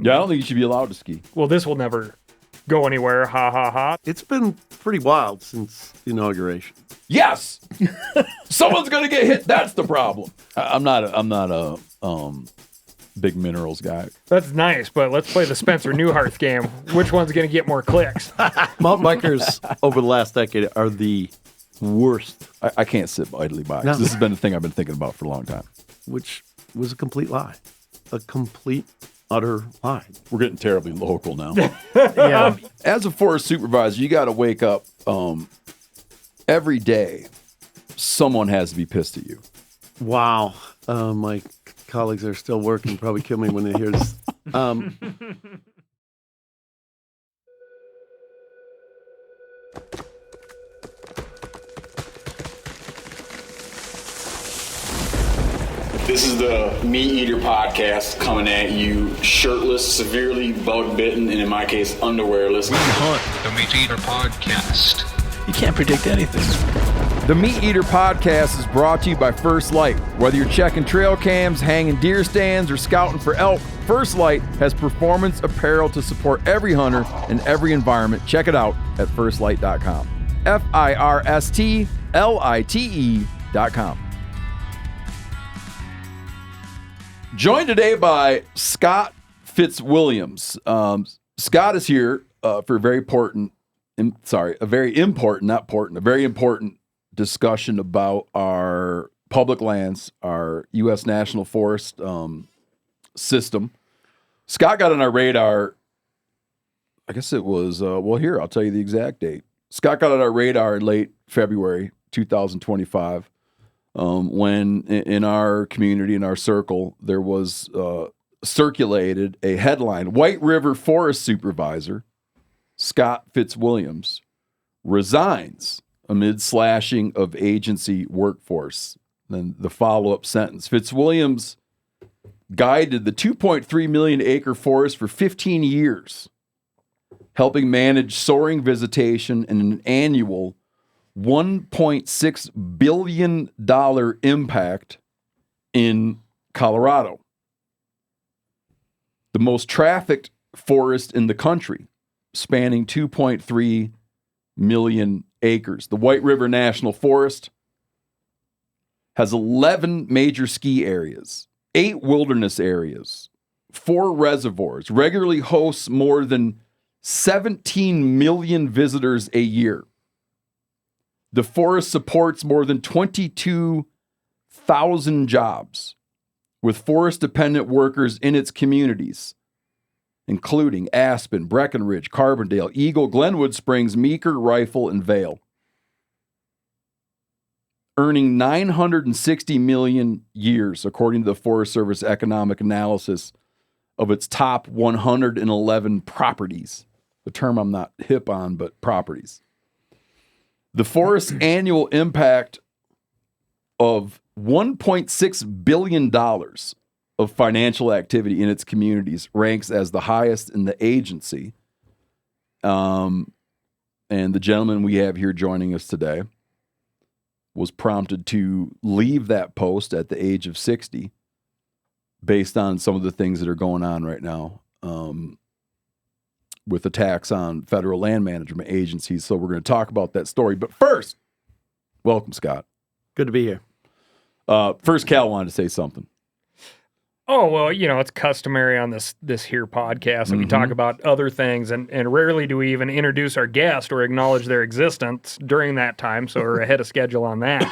Yeah, I don't think you should be allowed to ski. Well, this will never go anywhere. Ha ha ha. It's been pretty wild since the inauguration. Yes, someone's gonna get hit. That's the problem. I'm not a big minerals guy. That's nice, but let's play the Spencer Newharth game. Which one's going to get more clicks? Mountain bikers over the last decade are the worst. I can't sit idly by. No. This has been a thing I've been thinking about for a long time. Which was a complete lie. A complete, utter lie. We're getting terribly local now. Yeah. As a forest supervisor, you got to wake up every day. Someone has to be pissed at you. Wow. My colleagues are still working. Probably kill me when they hear this. This is the MeatEater podcast coming at you shirtless, severely bug bitten, and in my case, underwearless. We hunt the MeatEater podcast. You can't predict anything. The MeatEater podcast is brought to you by First Light. Whether you're checking trail cams, hanging deer stands, or scouting for elk, First Light has performance apparel to support every hunter in every environment. Check it out at firstlight.com. FIRSTLITE.com. Joined today by Scott Fitzwilliams. Scott is here for a very important discussion about our public lands, our U.S. National Forest system. Scott got on our radar, I guess it was, here, I'll tell you the exact date. Scott got on our radar in late February 2025 when in our community, in our circle, there was circulated a headline, White River Forest Supervisor Scott Fitzwilliams resigns amid slashing of agency workforce. Then the follow-up sentence, Fitzwilliams guided the 2.3 million acre forest for 15 years, helping manage soaring visitation and an annual $1.6 billion impact in Colorado. The most trafficked forest in the country, spanning 2.3 million acres. The White River National Forest has 11 major ski areas, 8 wilderness areas, 4 reservoirs, regularly hosts more than 17 million visitors a year. The forest supports more than 22,000 jobs with forest-dependent workers in its communities, including Aspen, Breckenridge, Carbondale, Eagle, Glenwood Springs, Meeker, Rifle, and Vail. Earning $960 million years, according to the Forest Service economic analysis of its top 111 properties. The term I'm not hip on, but properties. The forest's annual impact of $1.6 billion of financial activity in its communities ranks as the highest in the agency. And the gentleman we have here joining us today was prompted to leave that post at the age of 60 based on some of the things that are going on right now with attacks on federal land management agencies. So we're going to talk about that story. But first, welcome, Scott. Good to be here. First, Cal wanted to say something. Oh, well, it's customary on this here podcast that we talk about other things, and rarely do we even introduce our guest or acknowledge their existence during that time, so we're ahead of schedule on that.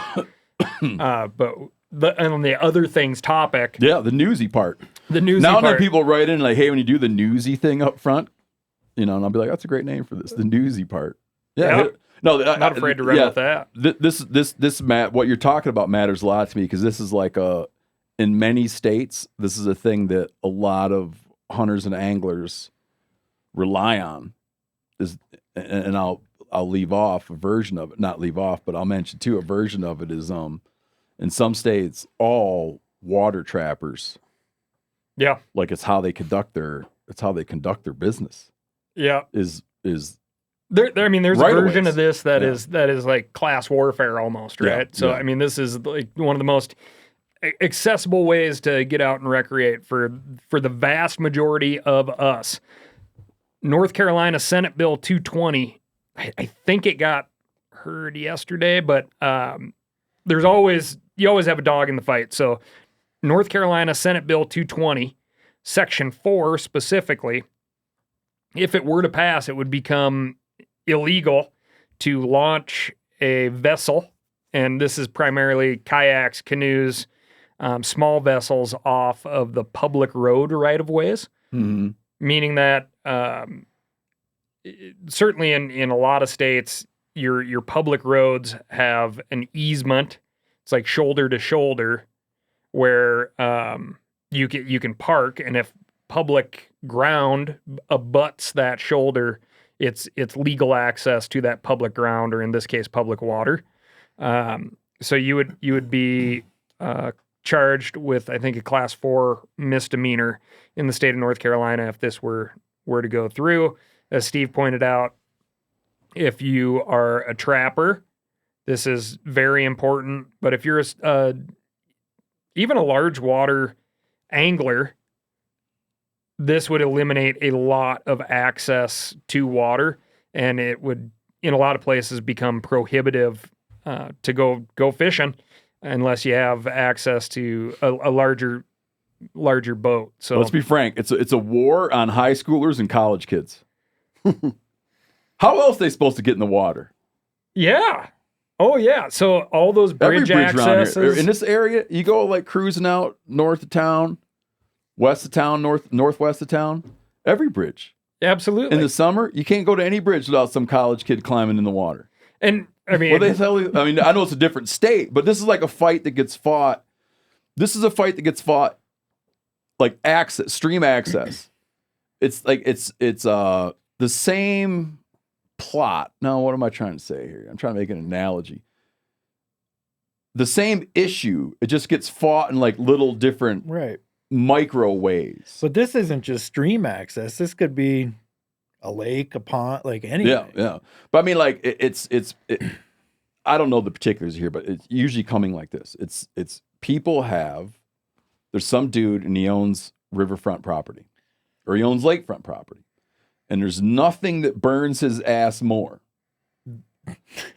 But on the other things topic... Yeah, the newsy part. The newsy part. Now part. People write in like, hey, when you do the newsy thing up front, and I'll be like, that's a great name for this, the newsy part. Yeah. Yep. No, not afraid to run with that. This Matt, what you're talking about matters a lot to me because this is like in many states, this is a thing that a lot of hunters and anglers rely on. And I'll leave off a version of it, not leave off, but I'll mention too a version of it is in some states all water trappers. Yeah, like it's how they conduct their business. Yeah, is. There's right a version aways. of this that is like class warfare almost, right? Yeah, So yeah. this is like one of the most accessible ways to get out and recreate for the vast majority of us. North Carolina Senate Bill 220, I think it got heard yesterday, but you always have a dog in the fight. So North Carolina Senate Bill 220, Section 4 specifically, if it were to pass, it would become illegal to launch a vessel, and this is primarily kayaks, canoes, small vessels off of the public road right-of-ways, meaning that certainly in a lot of states, your public roads have an easement. It's like shoulder to shoulder where you can park, and if public ground abuts that shoulder, it's legal access to that public ground, or in this case, public water. So you would be charged with, I think, a Class 4 misdemeanor in the state of North Carolina if this were to go through. As Steve pointed out, if you are a trapper, this is very important. But if you're even a large water angler, this would eliminate a lot of access to water, and it would, in a lot of places, become prohibitive to go fishing unless you have access to a larger boat. So let's be frank, it's a war on high schoolers and college kids. How else are they supposed to get in the water? Yeah. Oh, yeah. So all those bridge accesses. Around here. In this area, you go like cruising out north of town, west of town, northwest of town, every bridge. Absolutely. In the summer, you can't go to any bridge without some college kid climbing in the water. And I mean, what they tell you, I know it's a different state, but this is like a fight that gets fought. This is a fight that gets fought like stream access. It's like it's the same plot. No, what am I trying to say here? I'm trying to make an analogy. The same issue, it just gets fought in like little different micro ways. But this isn't just stream access. This could be a lake, a pond, like anything. Yeah. But I mean, like it's I don't know the particulars here, but it's usually coming like this. It's people there's some dude and he owns riverfront property or he owns lakefront property. And there's nothing that burns his ass more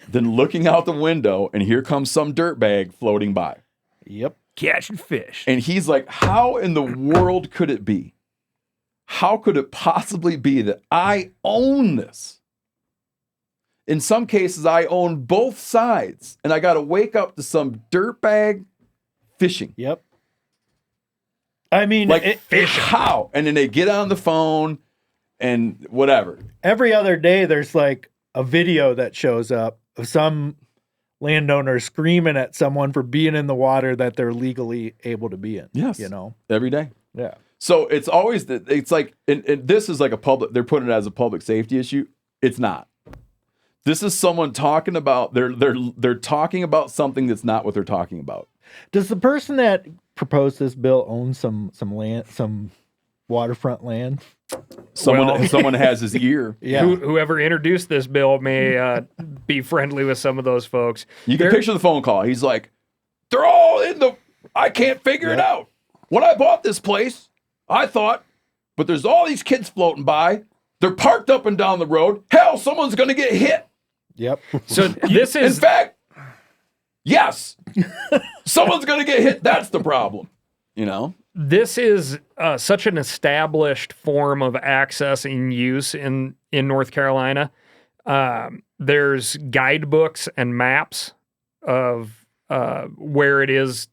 than looking out the window and here comes some dirtbag floating by. Yep. Catching fish. And he's like, how in the world could it be? How could it possibly be that I own this? In some cases, I own both sides, and I got to wake up to some dirtbag fishing. Yep. I mean, like, how? And then they get on the phone and whatever. Every other day, there's like a video that shows up of some landowner screaming at someone for being in the water that they're legally able to be in. Yes. You know? Every day. Yeah. So it's always it's like, and this is like they're putting it as a public safety issue. It's not. This is someone talking about, they're talking about something that's not what they're talking about. Does the person that proposed this bill own some land, some waterfront land? Someone has his ear. Yeah. Whoever introduced this bill may be friendly with some of those folks. You can picture the phone call. He's like, they're all I can't figure it out. When I bought this place, I thought, but there's all these kids floating by. They're parked up and down the road. Hell, someone's going to get hit. Yep. So this is... In fact, yes. Someone's going to get hit. That's the problem. You know? This is such an established form of access and use in North Carolina. There's guidebooks and maps of where it is,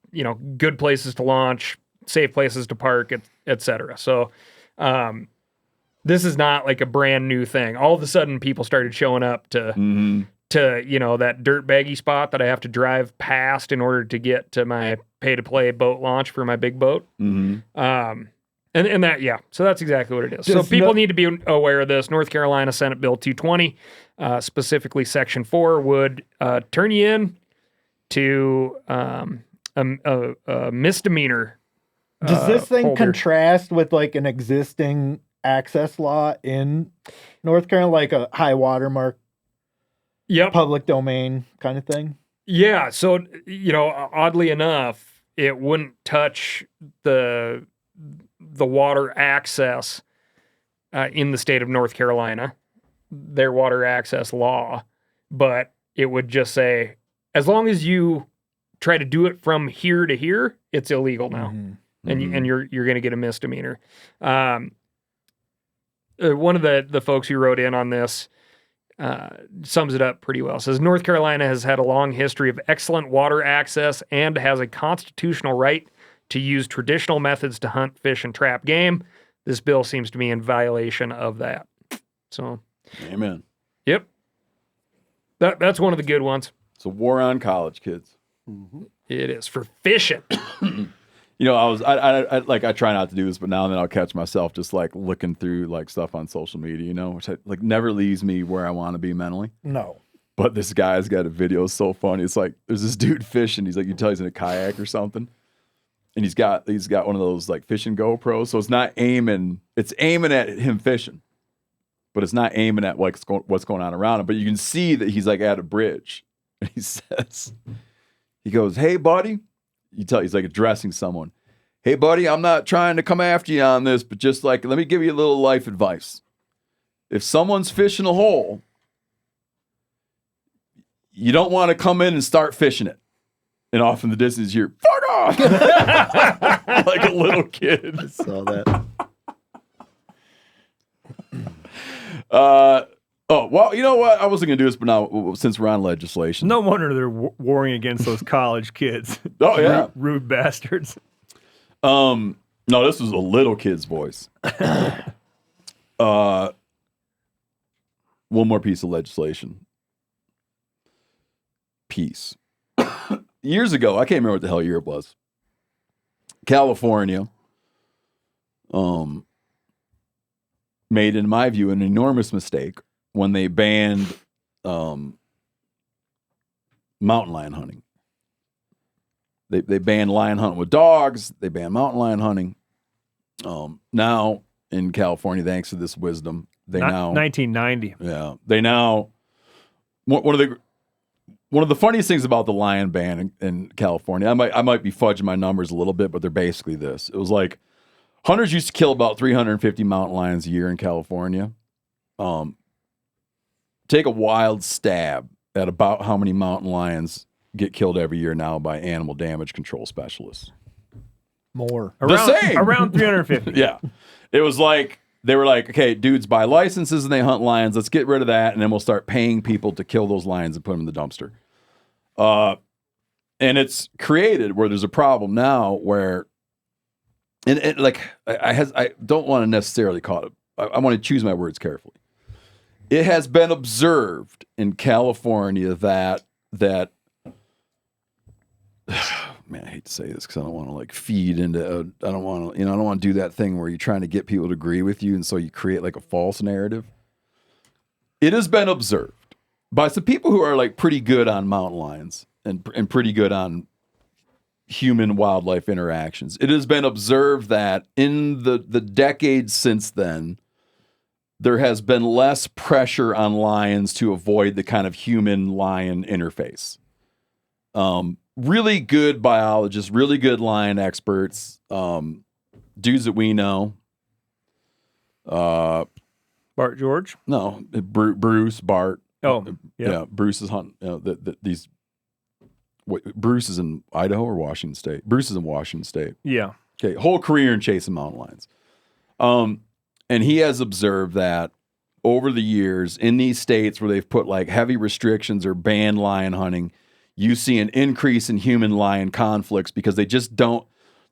good places to launch, safe places to park, et cetera. So this is not like a brand new thing. All of a sudden, people started showing up to that dirt baggy spot that I have to drive past in order to get to my pay-to-play boat launch for my big boat. Mm-hmm. And that, yeah. So that's exactly what it is. So people need to be aware of this. North Carolina Senate Bill 220, specifically Section 4, would turn you in to a misdemeanor. Does this thing holder. contrast with like an existing access law in North Carolina, like a high watermark, public domain kind of thing? Yeah. So, oddly enough, it wouldn't touch the water access in the state of North Carolina, their water access law, but it would just say, as long as you try to do it from here to here, it's illegal now, and you're going to get a misdemeanor. One of the folks who wrote in on this sums it up pretty well. It says North Carolina has had a long history of excellent water access and has a constitutional right to use traditional methods to hunt, fish, and trap game. This bill seems to be in violation of that. So, Amen. Yep, that's one of the good ones. It's a war on college kids. It is for fishing. You know, I try not to do this, but now and then I'll catch myself just like looking through like stuff on social media, you know, which like never leaves me where I want to be mentally. No. But this guy's got a video so funny. It's like there's this dude fishing. He's like, you tell he's in a kayak or something, and he's got one of those like fishing GoPros. So it's not aiming. It's aiming at him fishing, but it's not aiming at like what's going on around him. But you can see that he's like at a bridge, and he goes, "Hey, buddy." He's like addressing someone. "Hey, buddy, I'm not trying to come after you on this, but just like, let me give you a little life advice. If someone's fishing a hole, you don't want to come in and start fishing it." And off in the distance, you're, "Fuck off!" Like a little kid. I saw that. Oh, well, you know what? I wasn't going to do this, but now, since we're on legislation. No wonder they're warring against those college kids. Oh, yeah. Rude bastards. No, this was a little kid's voice. One more piece of legislation. Peace. Years ago, I can't remember what the hell year it was. California made, in my view, an enormous mistake when they banned mountain lion hunting. They banned lion hunting with dogs. They banned mountain lion hunting. Now in California, thanks to this wisdom, they now 1990. Yeah, they now one of the funniest things about the lion ban in California. I might be fudging my numbers a little bit, but they're basically this. It was like hunters used to kill about 350 mountain lions a year in California. Take a wild stab at about how many mountain lions get killed every year now by animal damage control specialists. More. Around 350. Yeah. It was like, they were like, okay, dudes buy licenses and they hunt lions. Let's get rid of that, and then we'll start paying people to kill those lions and put them in the dumpster. And it's created where there's a problem now where, and like, I don't want to necessarily call it, I want to choose my words carefully. It has been observed in California that man, I hate to say this because I don't want to like feed into I don't want to do that thing where you're trying to get people to agree with you, and so you create like a false narrative. It has been observed by some people who are like pretty good on mountain lions and pretty good on human wildlife interactions. It has been observed that in the decades since then, there has been less pressure on lions to avoid the kind of human-lion interface. Really good biologists, really good lion experts, dudes that we know. Bart George? No, Bruce, Bart. Oh, yeah. Bruce is hunting. Bruce is in Idaho or Washington State? Bruce is in Washington State. Yeah. Okay, whole career in chasing mountain lions. And he has observed that over the years in these states where they've put like heavy restrictions or banned lion hunting, you see an increase in human-lion conflicts because the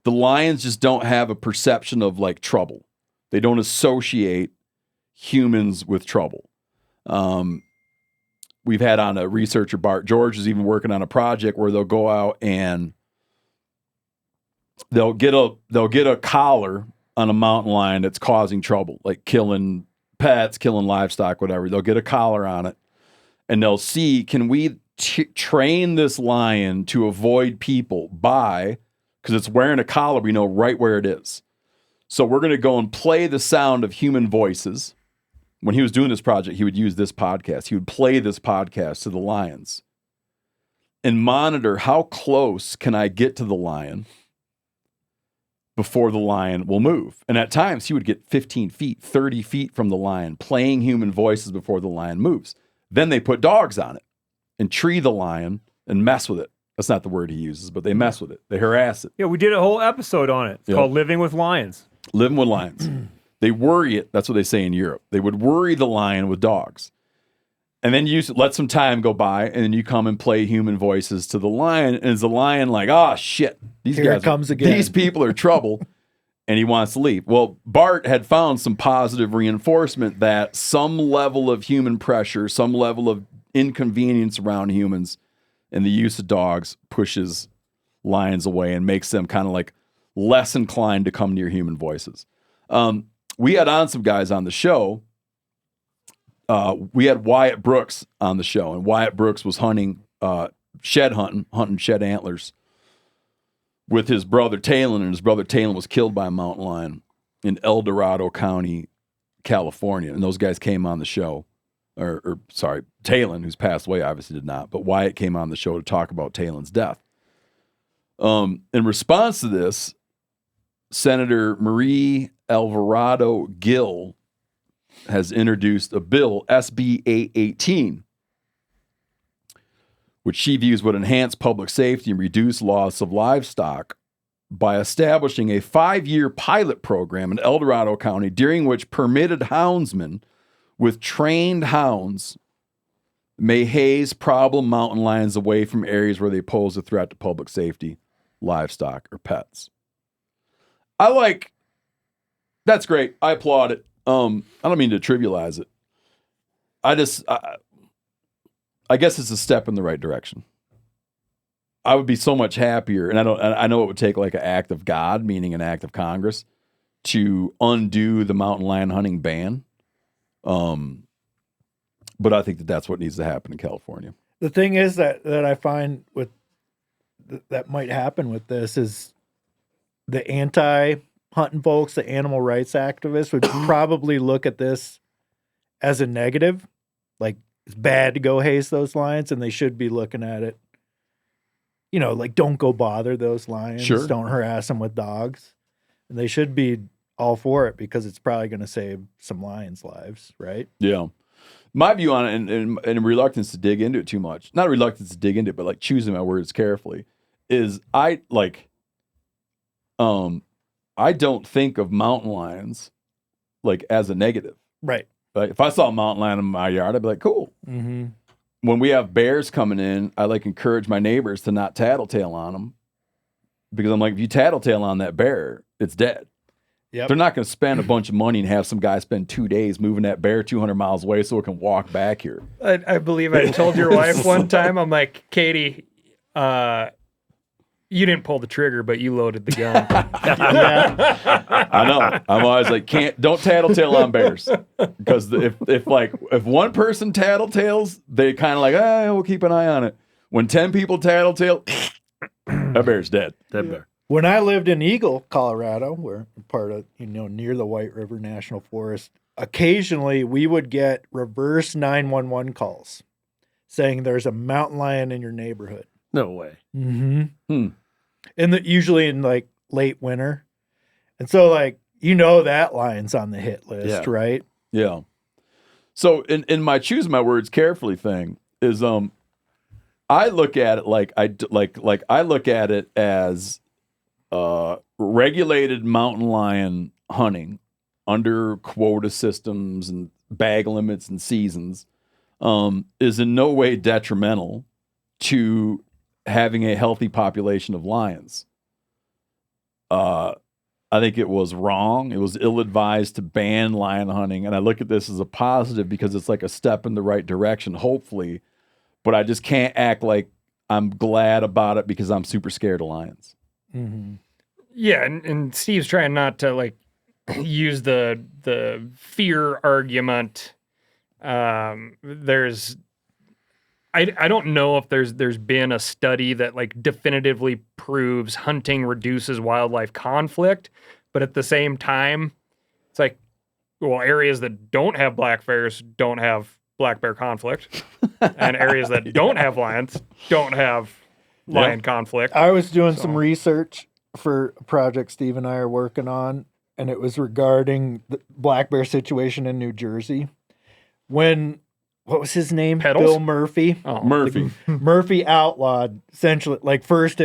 lions just don't have a perception of like trouble. They don't associate humans with trouble. We've had on a researcher, Bart George, is even working on a project where they'll go out and they'll get a collar on a mountain lion that's causing trouble, like killing pets, killing livestock, whatever. They'll get a collar on it, and they'll see, can we train this lion to avoid people because it's wearing a collar, we know right where it is. So we're going to go and play the sound of human voices. When he was doing this project, he would use this podcast. He would play this podcast to the lions. and monitor how close can I get to the lion before the lion will move. And at times he would get 15 feet, 30 feet from the lion, playing human voices before the lion moves. Then they put dogs on it and tree the lion and mess with it. That's not the word he uses, but they mess with it. They harass it. Yeah, we did a whole episode on it. It's Yep. called Living with Lions. Living with lions. They worry it. That's what they say in Europe. They would worry the lion with dogs. And then you let some time go by, and then you come and play human voices to the lion. And is the lion like, oh, shit, these Here guys it comes again. These people are trouble, and he wants to leave. Well, Bart had found some positive reinforcement that some level of human pressure, some level of inconvenience around humans, and the use of dogs pushes lions away and makes them kind of like less inclined to come near human voices. We had on some guys on the show. We had Wyatt Brooks on the show, and Wyatt Brooks was hunting hunting shed antlers with his brother Taylen, and his brother Taylen was killed by a mountain lion in El Dorado County, California. And those guys came on the show, or sorry, Taylen, who's passed away, obviously did not, but Wyatt came on the show to talk about Taylen's death. In response to this, Senator Marie Alvarado Gill has introduced a bill, SB 818, which she views would enhance public safety and reduce loss of livestock by establishing a 5-year pilot program in El Dorado County during which permitted houndsmen with trained hounds may haze problem mountain lions away from areas where they pose a threat to public safety, livestock, or pets. That's great. I applaud it. I don't mean to trivialize it. I guess it's a step in the right direction. I would be so much happier, and I know it would take like an act of God, meaning an act of Congress, to undo the mountain lion hunting ban. But I think that's what needs to happen in California. The thing is that I find with that might happen with this is the anti-hunting folks, the animal rights activists would probably look at this as a negative, like it's bad to go haze those lions, and they should be looking at it, like don't go bother those lions, Sure. Don't harass them with dogs, and they should be all for it because it's probably going to save some lions' lives, right? Yeah. My view on it, and reluctance to dig into it too much, not reluctance to dig into it, but like choosing my words carefully, is I don't think of mountain lions like as a negative. Right. Like if I saw a mountain lion in my yard, I'd be like, cool. Mm-hmm. When we have bears coming in, I encourage my neighbors to not tattletale on them, because I'm like, if you tattletale on that bear, it's dead. Yep. They're not going to spend a bunch of money and have some guy spend 2 days moving that bear 200 miles away so it can walk back here. I believe I told your wife one time, I'm like, Katie, you didn't pull the trigger, but you loaded the gun. I know. I'm always like, don't tattletale on bears, because if one person tattletales, they kind of like, we'll keep an eye on it. When 10 people tattletale, that bear's dead. Dead bear. When I lived in Eagle, Colorado, we're part of, near the White River National Forest, occasionally we would get reverse 911 calls saying there's a mountain lion in your neighborhood. No way. Mm-hmm. Usually in like late winter. And so that lion's on the hit list, right? Yeah. So in my choose my words carefully thing is I look at it I look at it as regulated mountain lion hunting under quota systems and bag limits and seasons is in no way detrimental to having a healthy population of lions. I think it was wrong. It was ill-advised to ban lion hunting. And I look at this as a positive because it's like a step in the right direction, hopefully. But I just can't act like I'm glad about it because I'm super scared of lions. Mm-hmm. Yeah, and Steve's trying not to use the fear argument. I don't know if there's been a study that definitively proves hunting reduces wildlife conflict, but at the same time, it's areas that don't have black bears don't have black bear conflict. and areas that don't have lions don't have lion conflict. I was doing some research for a project Steve and I are working on, and it was regarding the black bear situation in New Jersey. What was his name? Pedals? Bill Murphy. Oh, Murphy. Murphy outlawed, essentially, like first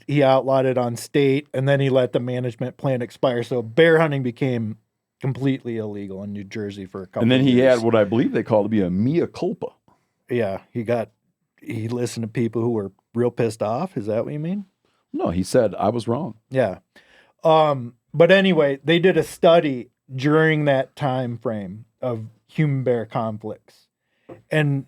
he outlawed it on state, and then he let the management plan expire. So bear hunting became completely illegal in New Jersey for a couple And then of he years. had what I believe they call to be a mea culpa. Yeah, he listened to people who were real pissed off. Is that what you mean? No, he said I was wrong. Yeah. But anyway, they did a study during that time frame of human bear conflicts. And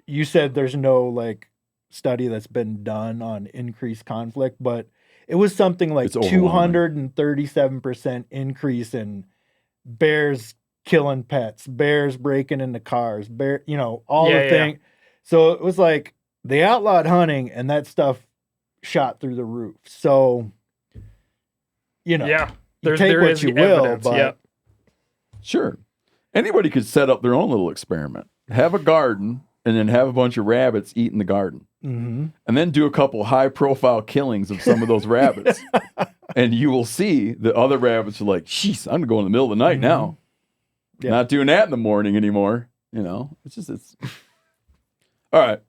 you said there's no like study that's been done on increased conflict, but it was something like It's overwhelming. 237% increase in bears killing pets, bears breaking into cars, all Yeah, the thing. So it was like they outlawed hunting and that stuff shot through the roof. So, yeah. you take There what is you will, evidence. but Yep. Sure. Anybody could set up their own little experiment. Have a garden and then have a bunch of rabbits eat in the garden. Mhm. And then do a couple high profile killings of some of those rabbits. And you will see the other rabbits are like, jeez, I'm going to go in the middle of the night now. Yeah. Not doing that in the morning anymore. It's all right.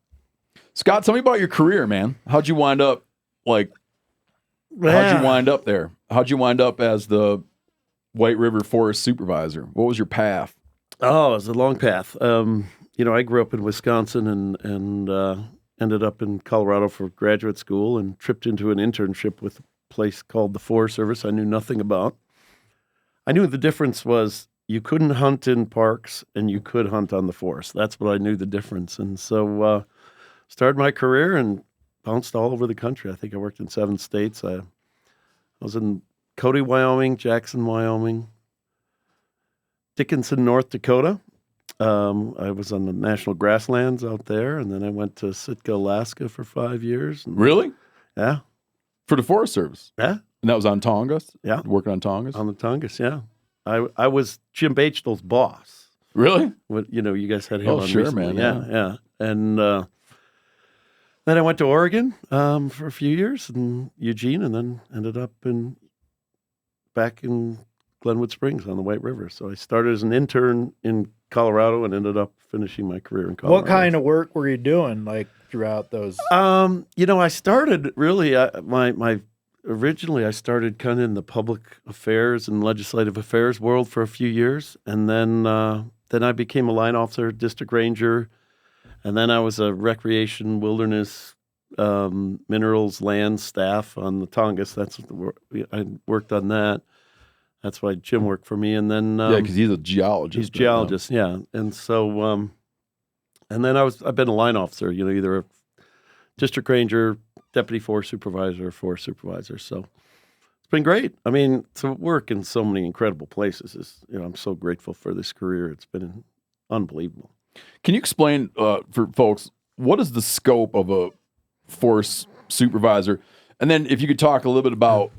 Scott, tell me about your career, man. How'd you wind up how'd you wind up there? How'd you wind up as the White River Forest Supervisor? What was your path? Oh, it was a long path. I grew up in Wisconsin and ended up in Colorado for graduate school and tripped into an internship with a place called the Forest Service I knew nothing about. I knew the difference was you couldn't hunt in parks and you could hunt on the forest. That's what I knew the difference. And so started my career and bounced all over the country. I think I worked in 7 states. I was in Cody, Wyoming, Jackson, Wyoming, Dickinson, North Dakota. I was on the national grasslands out there, and then I went to Sitka, Alaska for 5 years. And, Really? yeah, For the Forest Service? yeah, And that was on Tongass? Yeah. Working on Tongass? on the Tongass, yeah. I was Jim Bachel's boss. Really? You guys had him Oh, on sure, recently. man, Yeah. And then I went to Oregon for a few years in Eugene, and then ended up back in Glenwood Springs on the White River. So I started as an intern in Colorado and ended up finishing my career in Colorado. what kind of work were you doing like throughout those? I started really originally I started kind of in the public affairs and legislative affairs world for a few years, and then I became a line officer, district ranger, and then I was a recreation, wilderness, minerals, land staff on the Tongass. I worked on that. That's why Jim worked for me, and then Yeah, because he's a geologist. he's a geologist, yeah. And so, and then I've been a line officer, either a district ranger, deputy forest supervisor, or forest supervisor. So it's been great. I mean, to work in so many incredible places I'm so grateful for this career. It's been unbelievable. Can you explain for folks, what is the scope of a forest supervisor? And then if you could talk a little bit about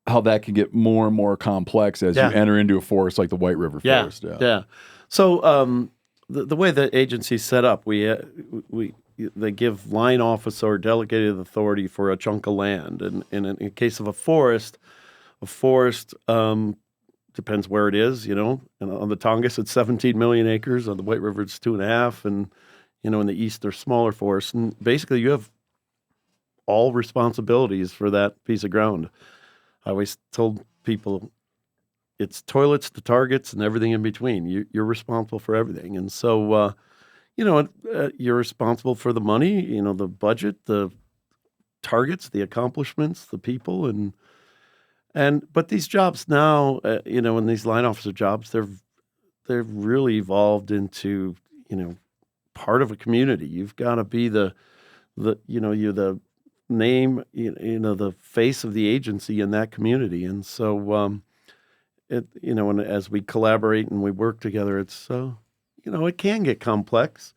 how that can get more and more complex as Yeah. you enter into a forest like the White River Forest. Yeah. So the way the agency's set up, they give line officer or delegated authority for a chunk of land, and in case of a forest depends where it is, and on the Tongass it's 17 million acres, on the White River it's 2.5, and in the east there's smaller forests, and basically you have all responsibilities for that piece of ground. I always told people it's toilets to targets and everything in between. You're responsible for everything. And so, you're responsible for the money, the budget, the targets, the accomplishments, the people. But these jobs now, and these line officer jobs, they've really evolved into, part of a community. You've got to be you're the name, the face of the agency in that community. And so, and as we collaborate and we work together, it's, it can get complex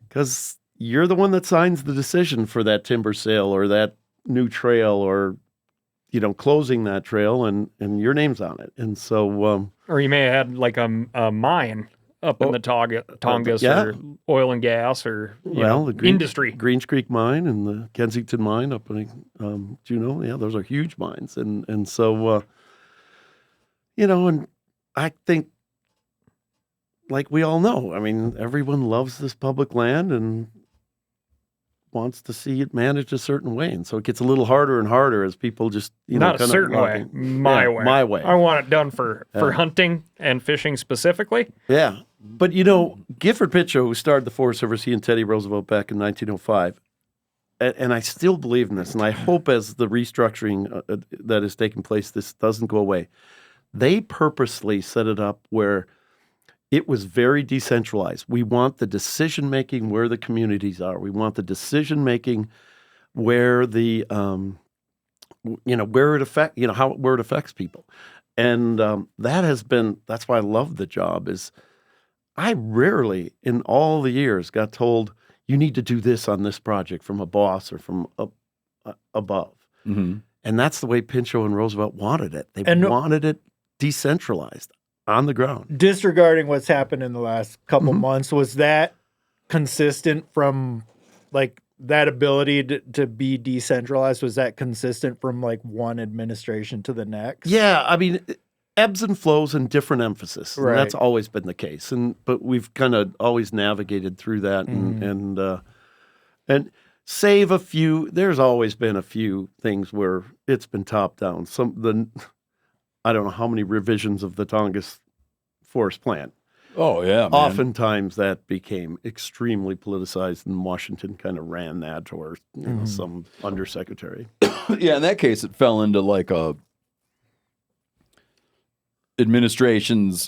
because you're the one that signs the decision for that timber sale or that new trail or, closing that trail and your name's on it. And so, Or you may have had like a mine up in the Tongass yeah. or oil and gas or the industry. Greens Creek mine and the Kensington mine up in Juneau. Yeah, those are huge mines, and so and I think, like we all know, I mean, everyone loves this public land and wants to see it managed a certain way, and so it gets a little harder and harder as people just not a certain way, my way. I want it done for hunting and fishing specifically. Yeah, but Gifford Pitcho, who started the Forest Service, he and Teddy Roosevelt back in 1905, and I still believe in this, and I hope as the restructuring that is taking place, this doesn't go away. They purposely set it up where it was very decentralized. We want the decision making where the communities are. We want the decision making where the where it affects people, and that's why I love the job. Is I rarely in all the years got told you need to do this on this project from a boss or from above, and that's the way Pinchot and Roosevelt wanted it. They wanted it decentralized. On the ground. Disregarding what's happened in the last couple months, was that consistent from like that ability to be decentralized? Was that consistent from like one administration to the next? Yeah, I mean, ebbs and flows and different emphasis. Right. And that's always been the case. But we've kind of always navigated through that and save a few. There's always been a few things where it's been top down. I don't know how many revisions of the Tongass Forest Plan. Oh, yeah, man. Oftentimes that became extremely politicized, and Washington kind of ran that, or some undersecretary. Yeah, in that case, it fell into like one administration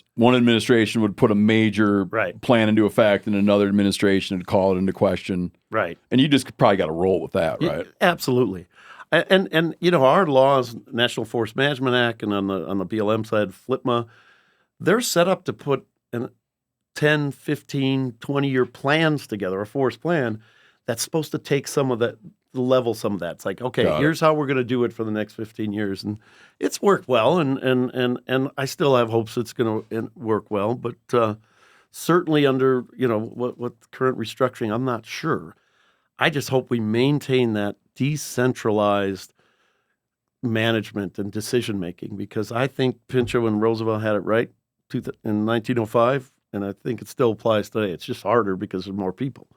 would put a major plan into effect, and another administration would call it into question. Right. And you just probably got to roll with that, right? Absolutely. And our laws, National Forest Management Act, and on the BLM side, FLPMA, they're set up to put 10, 15, 20-year plans together, a forest plan that's supposed to take some of that, level some of that. It's like, okay, here's how we're going to do it for the next 15 years. And it's worked well, and I still have hopes it's going to work well, but certainly under, what current restructuring, I'm not sure. I just hope we maintain that decentralized management and decision making, because I think Pinchot and Roosevelt had it right in 1905, and I think it still applies today. It's just harder because there's more people.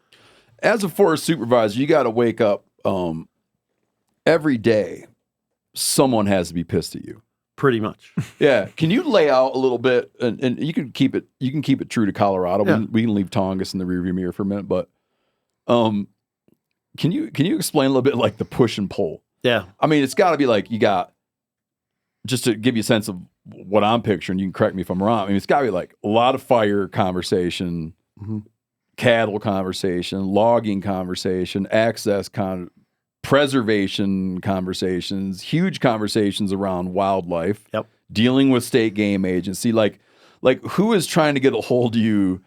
As a forest supervisor, you got to wake up every day. Someone has to be pissed at you. Pretty much. Yeah. Can you lay out a little bit, and you can keep it true to Colorado. Yeah. We can leave Tongass in the rearview mirror for a minute, but can you explain a little bit like the push and pull? Yeah. I mean, it's got to be like you got, just to give you a sense of what I'm picturing, you can correct me if I'm wrong. I mean, it's got to be like a lot of fire conversation, cattle conversation, logging conversation, access preservation conversations, huge conversations around wildlife, dealing with state game agency. Like who is trying to get a hold of you,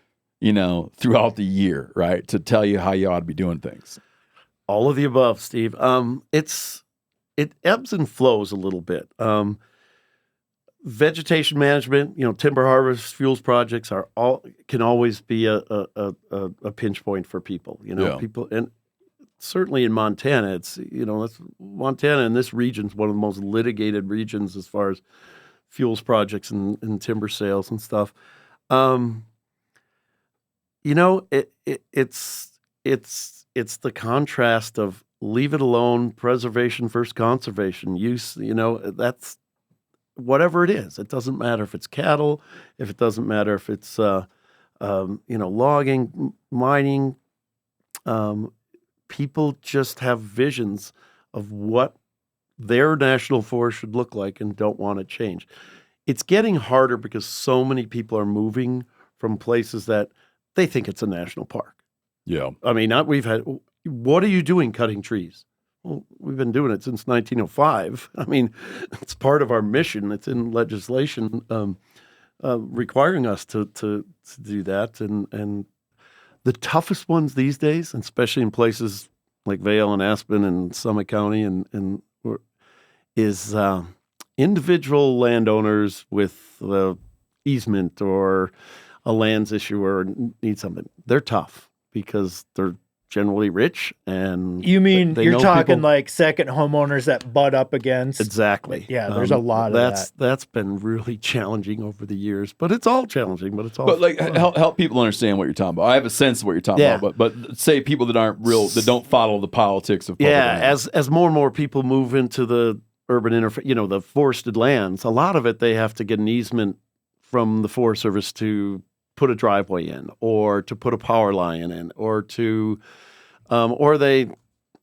throughout the year, right, to tell you how you ought to be doing things? All of the above, Steve. It ebbs and flows a little bit. Vegetation management, timber harvest, fuels projects can always be a pinch point for people. People, and certainly in Montana, Montana in this region is one of the most litigated regions as far as fuels projects and timber sales and stuff. It's the contrast of leave it alone, preservation versus conservation use. That's whatever it is. It doesn't matter if it's cattle, if it doesn't matter if it's logging, mining. People just have visions of what their national forest should look like and don't want to change. It's getting harder because so many people are moving from places that they think it's a national park. Yeah. I mean, what are you doing cutting trees? Well, we've been doing it since 1905. I mean, it's part of our mission. It's in legislation requiring us to do that. And the toughest ones these days, and especially in places like Vail and Aspen and Summit County, is individual landowners with easement or a lands issuer needs something. They're tough because they're generally rich and You mean they you're know talking people. like second homeowners that butt up against? Exactly. Yeah, there's a lot of that. That's been really challenging over the years, but it's all challenging. But it's all. But like help people understand what you're talking about. I have a sense of what you're talking Yeah. about, but say people that aren't real, that don't follow the politics of public land. as more and more people move into the urban the forested lands, a lot of it they have to get an easement from the Forest Service to put a driveway in, or to put a power line in, or to, or they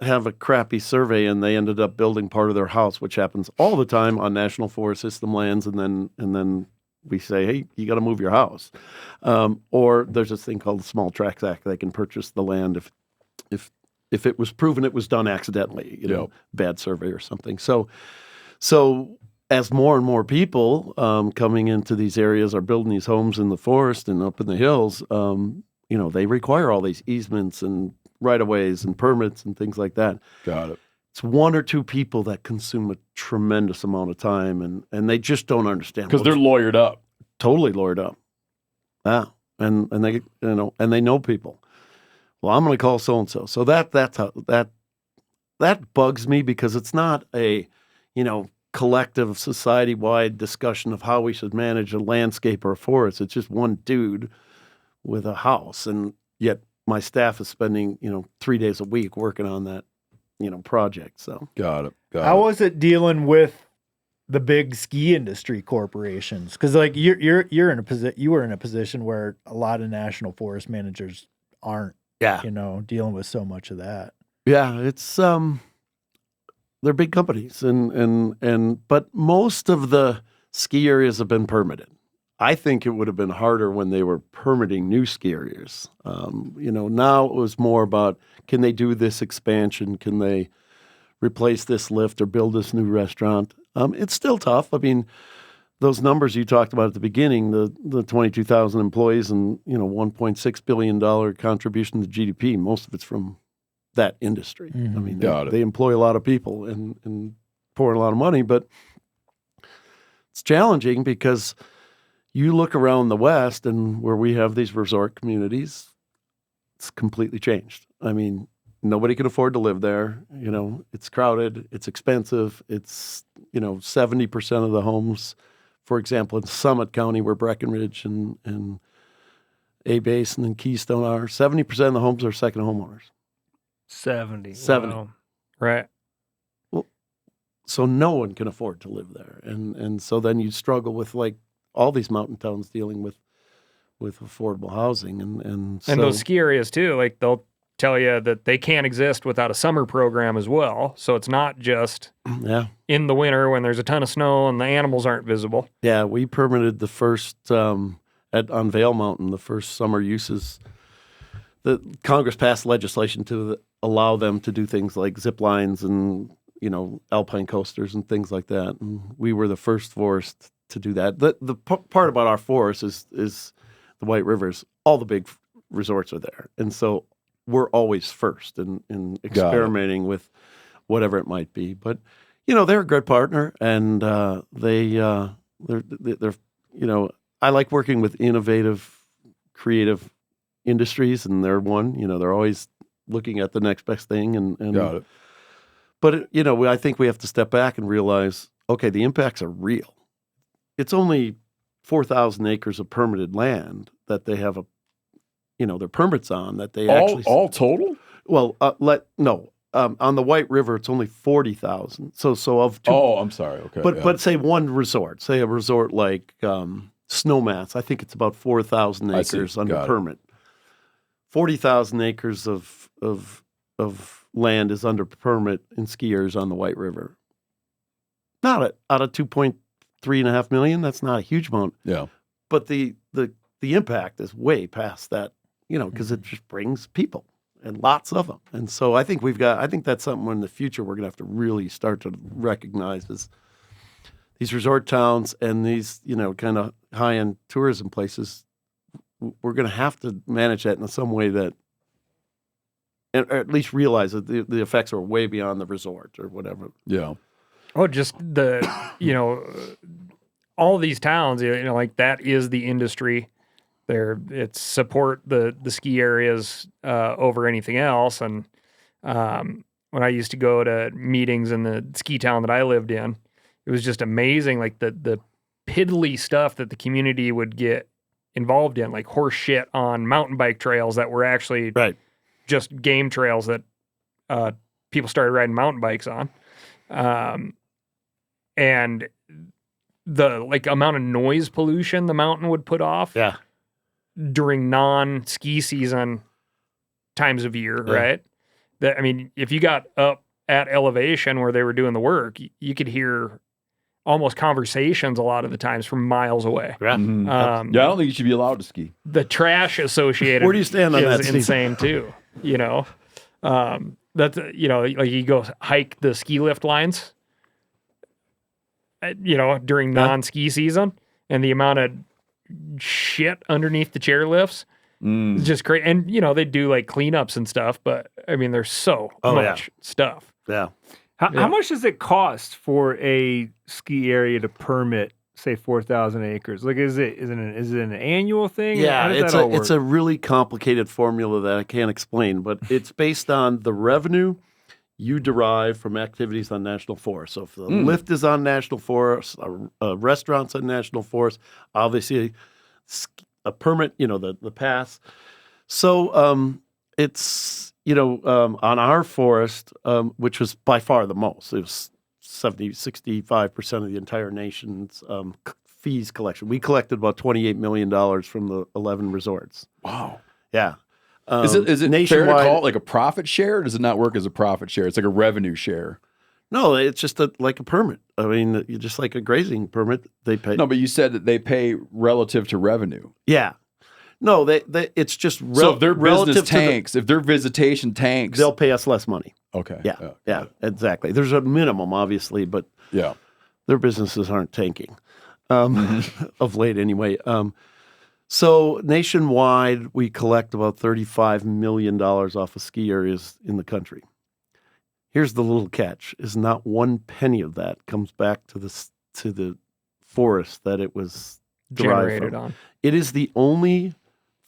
have a crappy survey and they ended up building part of their house, which happens all the time on National Forest System lands, and then we say, hey, you got to move your house, or there's this thing called the Small Tracts Act. They can purchase the land if it was proven it was done accidentally, bad survey or something. So as more and more people coming into these areas are building these homes in the forest and up in the hills, they require all these easements and right-of-ways and permits and things like that. Got it. It's one or two people that consume a tremendous amount of time, and they just don't understand. Because they're lawyered up. Totally lawyered up. Yeah, and they and they know people. Well, I'm going to call so and so. So that bugs me, because it's not a collective society-wide discussion of how we should manage a landscape or a forest. It's just one dude with a house, and yet my staff is spending 3 days a week working on that project. So Got it. How was it dealing with the big ski industry corporations? Because like you were in a position where a lot of national forest managers aren't. Yeah. Dealing with so much of that. Yeah, it's they're big companies, but most of the ski areas have been permitted. I think it would have been harder when they were permitting new ski areas. Now it was more about, can they do this expansion? Can they replace this lift or build this new restaurant? It's still tough. I mean, those numbers you talked about at the beginning, the 22,000 employees and $1.6 billion contribution to GDP, most of it's from that industry. Mm-hmm. I mean, Got it. they employ a lot of people and pour a lot of money, but it's challenging because you look around the West and where we have these resort communities, it's completely changed. I mean, nobody can afford to live there. It's crowded, it's expensive. It's, 70% of the homes, for example, in Summit County, where Breckenridge and A-Basin and Keystone are, 70% of the homes are second homeowners. 70. 70. Wow. Right. So no one can afford to live there. And so then you struggle with, like, all these mountain towns dealing with affordable housing. And so, And those ski areas too, like they'll tell you that they can't exist without a summer program as well. So it's not just in the winter when there's a ton of snow and the animals aren't visible. Yeah, we permitted the first, on Vail Mountain, the first summer uses. The Congress passed legislation to allow them to do things like zip lines and, alpine coasters and things like that. And we were the first forest to do that. The part about our forest is the White Rivers. All the big resorts are there. And so we're always first in experimenting with whatever it might be. But, they're a good partner, and they're I like working with innovative, creative industries, and they're one. They're always looking at the next best thing. And Got it. But I think we have to step back and realize, okay, the impacts are real. It's only 4,000 acres of permitted land that they have their permits on, that they All total? Well, on the White River, it's only 40,000. So of two. Oh, I'm sorry. Okay. But say one resort, say a resort like Snowmats, I think it's about 4,000 I see. acres under Got it. permit. 40,000 acres of land is under permit in skiers on the White River. Not out of 2.3.5 million. That's not a huge amount. Yeah. But the impact is way past that, because it just brings people and lots of them. And so I think that's something in the future we're going to have to really start to recognize is these resort towns and these, kind of high-end tourism places. We're going to have to manage that in some way that, or at least realize that the effects are way beyond the resort or whatever. Yeah. Oh, just all these towns, like that is the industry It's support the ski areas over anything else. And when I used to go to meetings in the ski town that I lived in, it was just amazing, like the piddly stuff that the community would get involved in, like horse shit on mountain bike trails that were actually just game trails that people started riding mountain bikes on. And the like amount of noise pollution the mountain would put off during non-ski season times of year, right? That, I mean, if you got up at elevation where they were doing the work, you could hear almost conversations a lot of the times from miles away. Yeah. I don't think you should be allowed to ski. The trash associated Where do you stand on that, is Steve? insane too. That's like you go hike the ski lift lines, during non-ski season, and the amount of shit underneath the chair lifts is just great. And they do like cleanups and stuff, but I mean, there's so much stuff. Yeah. How much does it cost for a ski area to permit, say, 4,000 acres? Like, is it an annual thing? Yeah, How does that all work? it's a really complicated formula that I can't explain, but it's based on the revenue you derive from activities on national forest. So if the lift is on national forest, a restaurant's on national forest, obviously a permit, the pass. So it's, on our forest, which was by far the most, it was 65% of the entire nation's fees collection. We collected about $28 million from the 11 resorts. Wow. Yeah. Is it fair to nationwide- call it like a profit share, or does it not work as a profit share? It's like a revenue share. No, it's just like a permit. I mean, just like a grazing permit, they pay. No, but you said that they pay relative to revenue. Yeah. No, they it's just So if their relative business to the- tanks, if their visitation tanks, they'll pay us less money. okay. Yeah, exactly. There's a minimum, obviously, but Yeah. their businesses aren't tanking of late anyway. So nationwide, we collect about $35 million off of ski areas in the country. Here's the little catch: is not one penny of that comes back to the forest that it was derived Generated from. on. It is the only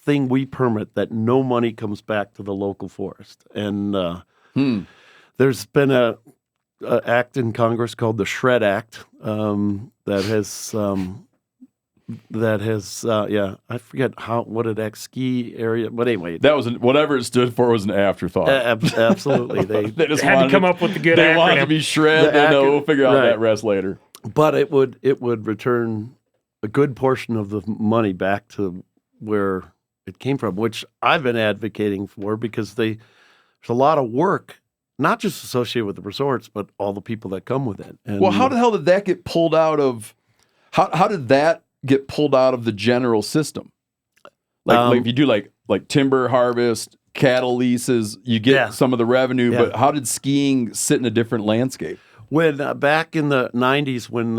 thing we permit that no money comes back to the local forest. And there's been a act in Congress called the Shred Act that has I forget what it acts ski area, but anyway, That was whatever it stood for was an afterthought. absolutely They just Had to wanted come up with the good They wanted to acronym. be shred. The We'll figure out right. that rest later. but it would return a good portion of the money back to where it came from, which I've been advocating for, because there's a lot of work, not just associated with the resorts, but all the people that come with it. And, Well, how the hell did that get pulled out of? How did that get pulled out of the general system? Like if you do like timber harvest, cattle leases, you get some of the revenue. Yeah. But how did skiing sit in a different landscape? when back in the 90s, when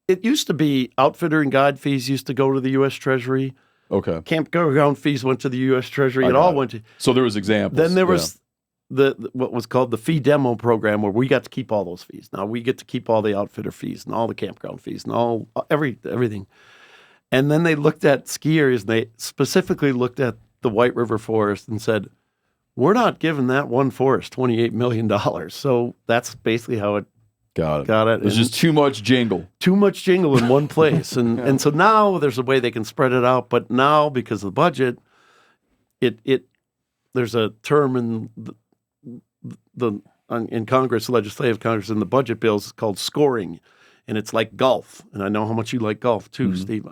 it used to be outfitter and guide fees used to go to the U.S. Treasury. Okay. Campground fees went to the U.S. Treasury. I It got all it. went to. So there was examples. Then there Yeah. was the what was called the fee demo program, where we got to keep all those fees. Now we get to keep all the outfitter fees and all the campground fees and everything. And then they looked at ski areas, and they specifically looked at the White River Forest and said, "We're not giving that one forest $28 million." So that's basically how it Got got it. There's And just too much jingle. too much jingle in one place, and so now there's a way they can spread it out. But now, because of the budget, there's a term in in Congress, legislative Congress, in the budget bills, called scoring, and it's like golf. And I know how much you like golf too, Steve.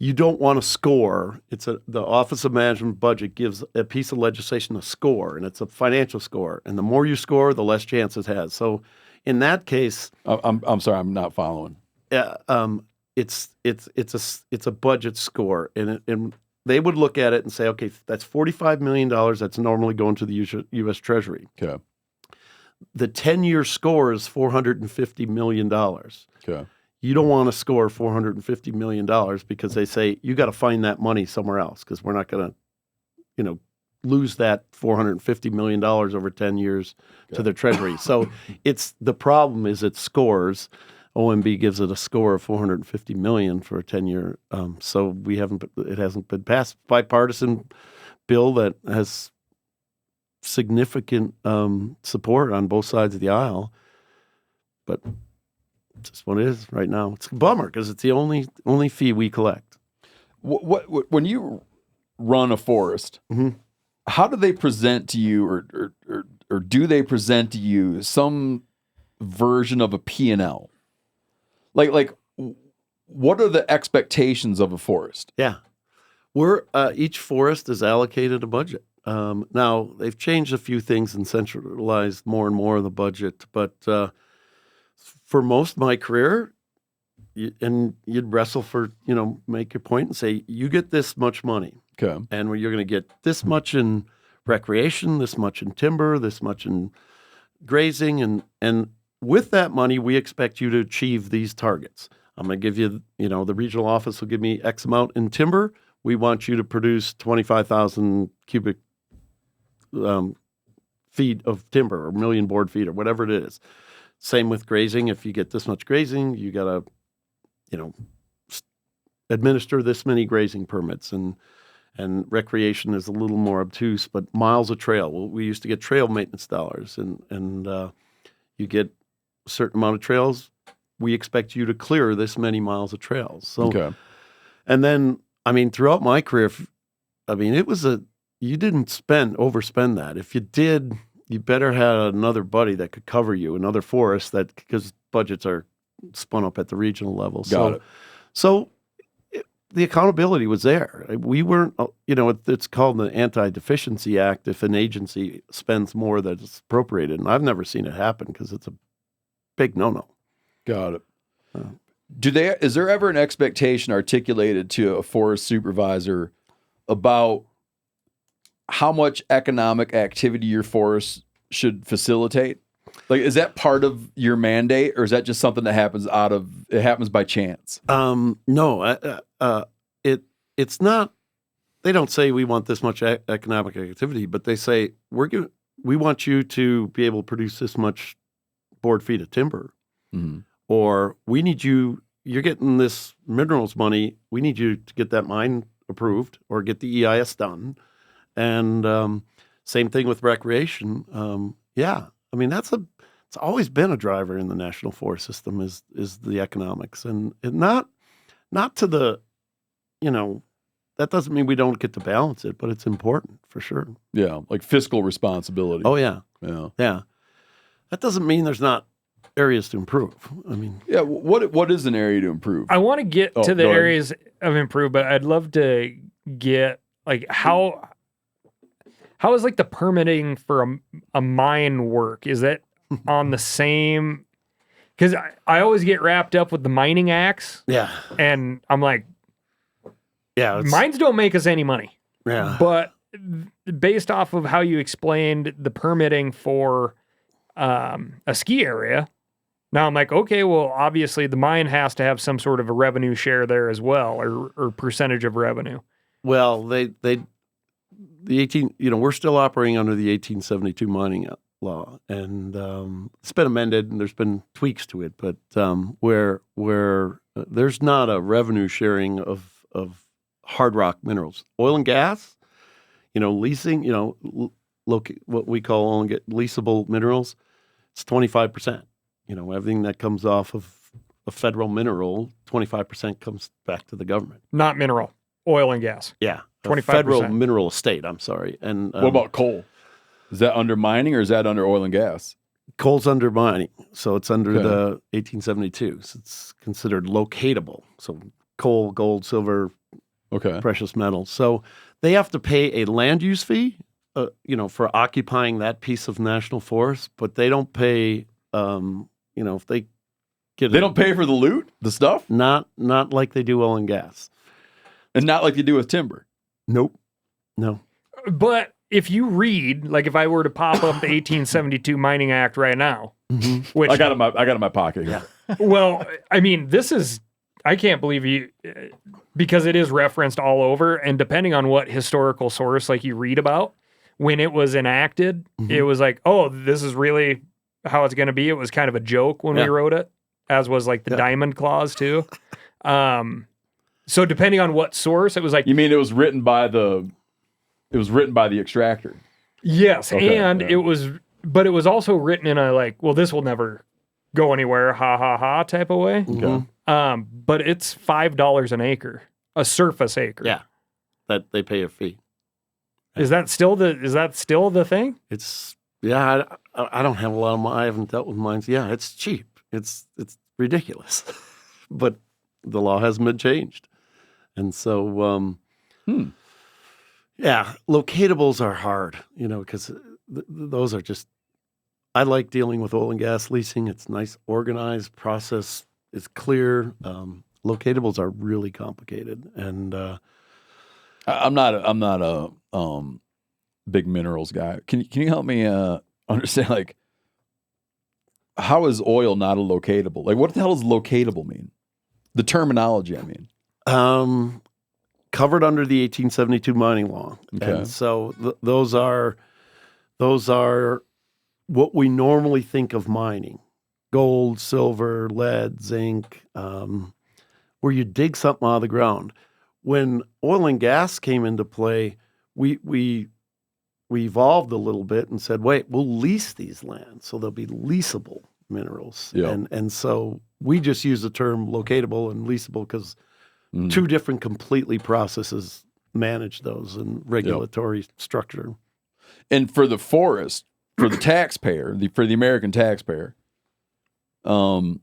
You don't want to score. The Office of Management Budget gives a piece of legislation a score, and it's a financial score. And the more you score, the less chance it has. So, in that case, I'm sorry, I'm not following. it's a budget score, and they would look at it and say, okay, that's $45 million that's normally going to the U.S. Treasury. Okay. The 10-year score is $450 million. Okay. You don't want to score $450 million because they say you got to find that money somewhere else, because we're not going to, lose that $450 million over 10 years to the Treasury. So the problem is it scores. OMB gives it a score of 450 million for a 10-year. So it hasn't been passed. Bipartisan bill that has significant support on both sides of the aisle, but it's just what it is right now. It's a bummer because it's the only fee we collect. What when you run a forest, how do they present to you, or do they present to you some version of a P&L? Like what are the expectations of a forest? Yeah, each forest is allocated a budget. Now they've changed a few things and centralized more and more of the budget, but for most of my career, you'd wrestle for, make your point and say, you get this much money. Okay. And you're going to get this much in recreation, this much in timber, this much in grazing. And with that money, we expect you to achieve these targets. I'm going to give you, the regional office will give me X amount in timber. We want you to produce 25,000 cubic feet of timber or million board feet or whatever it is. Same with grazing. If you get this much grazing, you got to, administer this many grazing permits. And recreation is a little more obtuse, but miles of trail. Well, we used to get trail maintenance dollars, and you get a certain amount of trails. We expect you to clear this many miles of trails. So, and then, throughout my career, you didn't overspend that. If you did, you better have another buddy that could cover you, another forest because budgets are spun up at the regional level. Got it. So the accountability was there. We weren't, it's called the Anti-Deficiency Act if an agency spends more than it's appropriated. And I've never seen it happen because it's a big no-no. Got it. Is there ever an expectation articulated to a forest supervisor about how much economic activity your forest should facilitate? Like, is that part of your mandate, or is that just something that happens by chance? No, it's not. They don't say we want this much economic activity, but they say we want you to be able to produce this much board feet of timber, or we need you. You're getting this minerals money. We need you to get that mine approved or get the EIS done. And same thing with recreation. It's always been a driver in the national forest system is the economics, and not to the, that doesn't mean we don't get to balance it, but it's important for sure. Yeah, like fiscal responsibility. Oh yeah, yeah. That doesn't mean there's not areas to improve. Yeah. What is an area to improve? I want to get to the areas of improve, but I'd love to get how is the permitting for a mine work? Is that on the same? Because I always get wrapped up with the mining acts. Yeah. And I'm like, yeah, mines don't make us any money. Yeah. But based off of how you explained the permitting for a ski area, now I'm like, okay, well, obviously the mine has to have some sort of a revenue share there as well, or percentage of revenue. Well, the 18, we're still operating under the 1872 mining law, and it's been amended and there's been tweaks to it, but where there's not a revenue sharing of hard rock minerals, oil and gas, leasing, what we call oil and gas, leasable minerals, it's 25%. Everything that comes off of a federal mineral, 25% comes back to the government. Not mineral, oil and gas. Yeah. 25%. Federal mineral estate, I'm sorry. And what about coal? Is that under mining or is that under oil and gas? Coal's under mining, so it's under the 1872. So it's considered locatable. So coal, gold, silver, precious metals. So they have to pay a land use fee, for occupying that piece of national forest, but they don't pay, if they get They don't pay for the loot, the stuff? Not like they do oil and gas. And not like you do with timber? Nope. No. But if you read, if I were to pop up the 1872 Mining Act right now, which I got it in my pocket here. Yeah. Well, this is, I can't believe you, because it is referenced all over, and depending on what historical source you read about, when it was enacted, it was like, oh, this is really how it's going to be. It was kind of a joke when we wrote it. as was like the diamond clause too. So depending on what source, it was like You mean it was written by the extractor? yes, Okay, and yeah. it was also written in a like, well, this will never go anywhere, ha ha ha type of way. Okay. But it's $5 an acre, a surface acre. Yeah, that they pay a fee. Is that still the thing? It's I don't have a lot of I haven't dealt with mines. Yeah, it's cheap. It's ridiculous, but the law hasn't been changed, and so yeah, locatables are hard, because those are just. I like dealing with oil and gas leasing. It's nice, organized process. It's clear. Locatables are really complicated, and I'm not a big minerals guy. Can you help me understand, like, how is oil not a locatable? Like, what the hell does locatable mean? The terminology, I mean. Covered under the 1872 mining law. Okay. And so those are what we normally think of mining: gold, silver, lead, zinc, where you dig something out of the ground. When oil and gas came into play, we evolved a little bit and said, wait, we'll lease these lands, so they'll be leasable minerals. Yeah. And so we just use the term locatable and leasable because two different completely processes manage those and regulatory structure. And for the forest, for the taxpayer, for the American taxpayer, the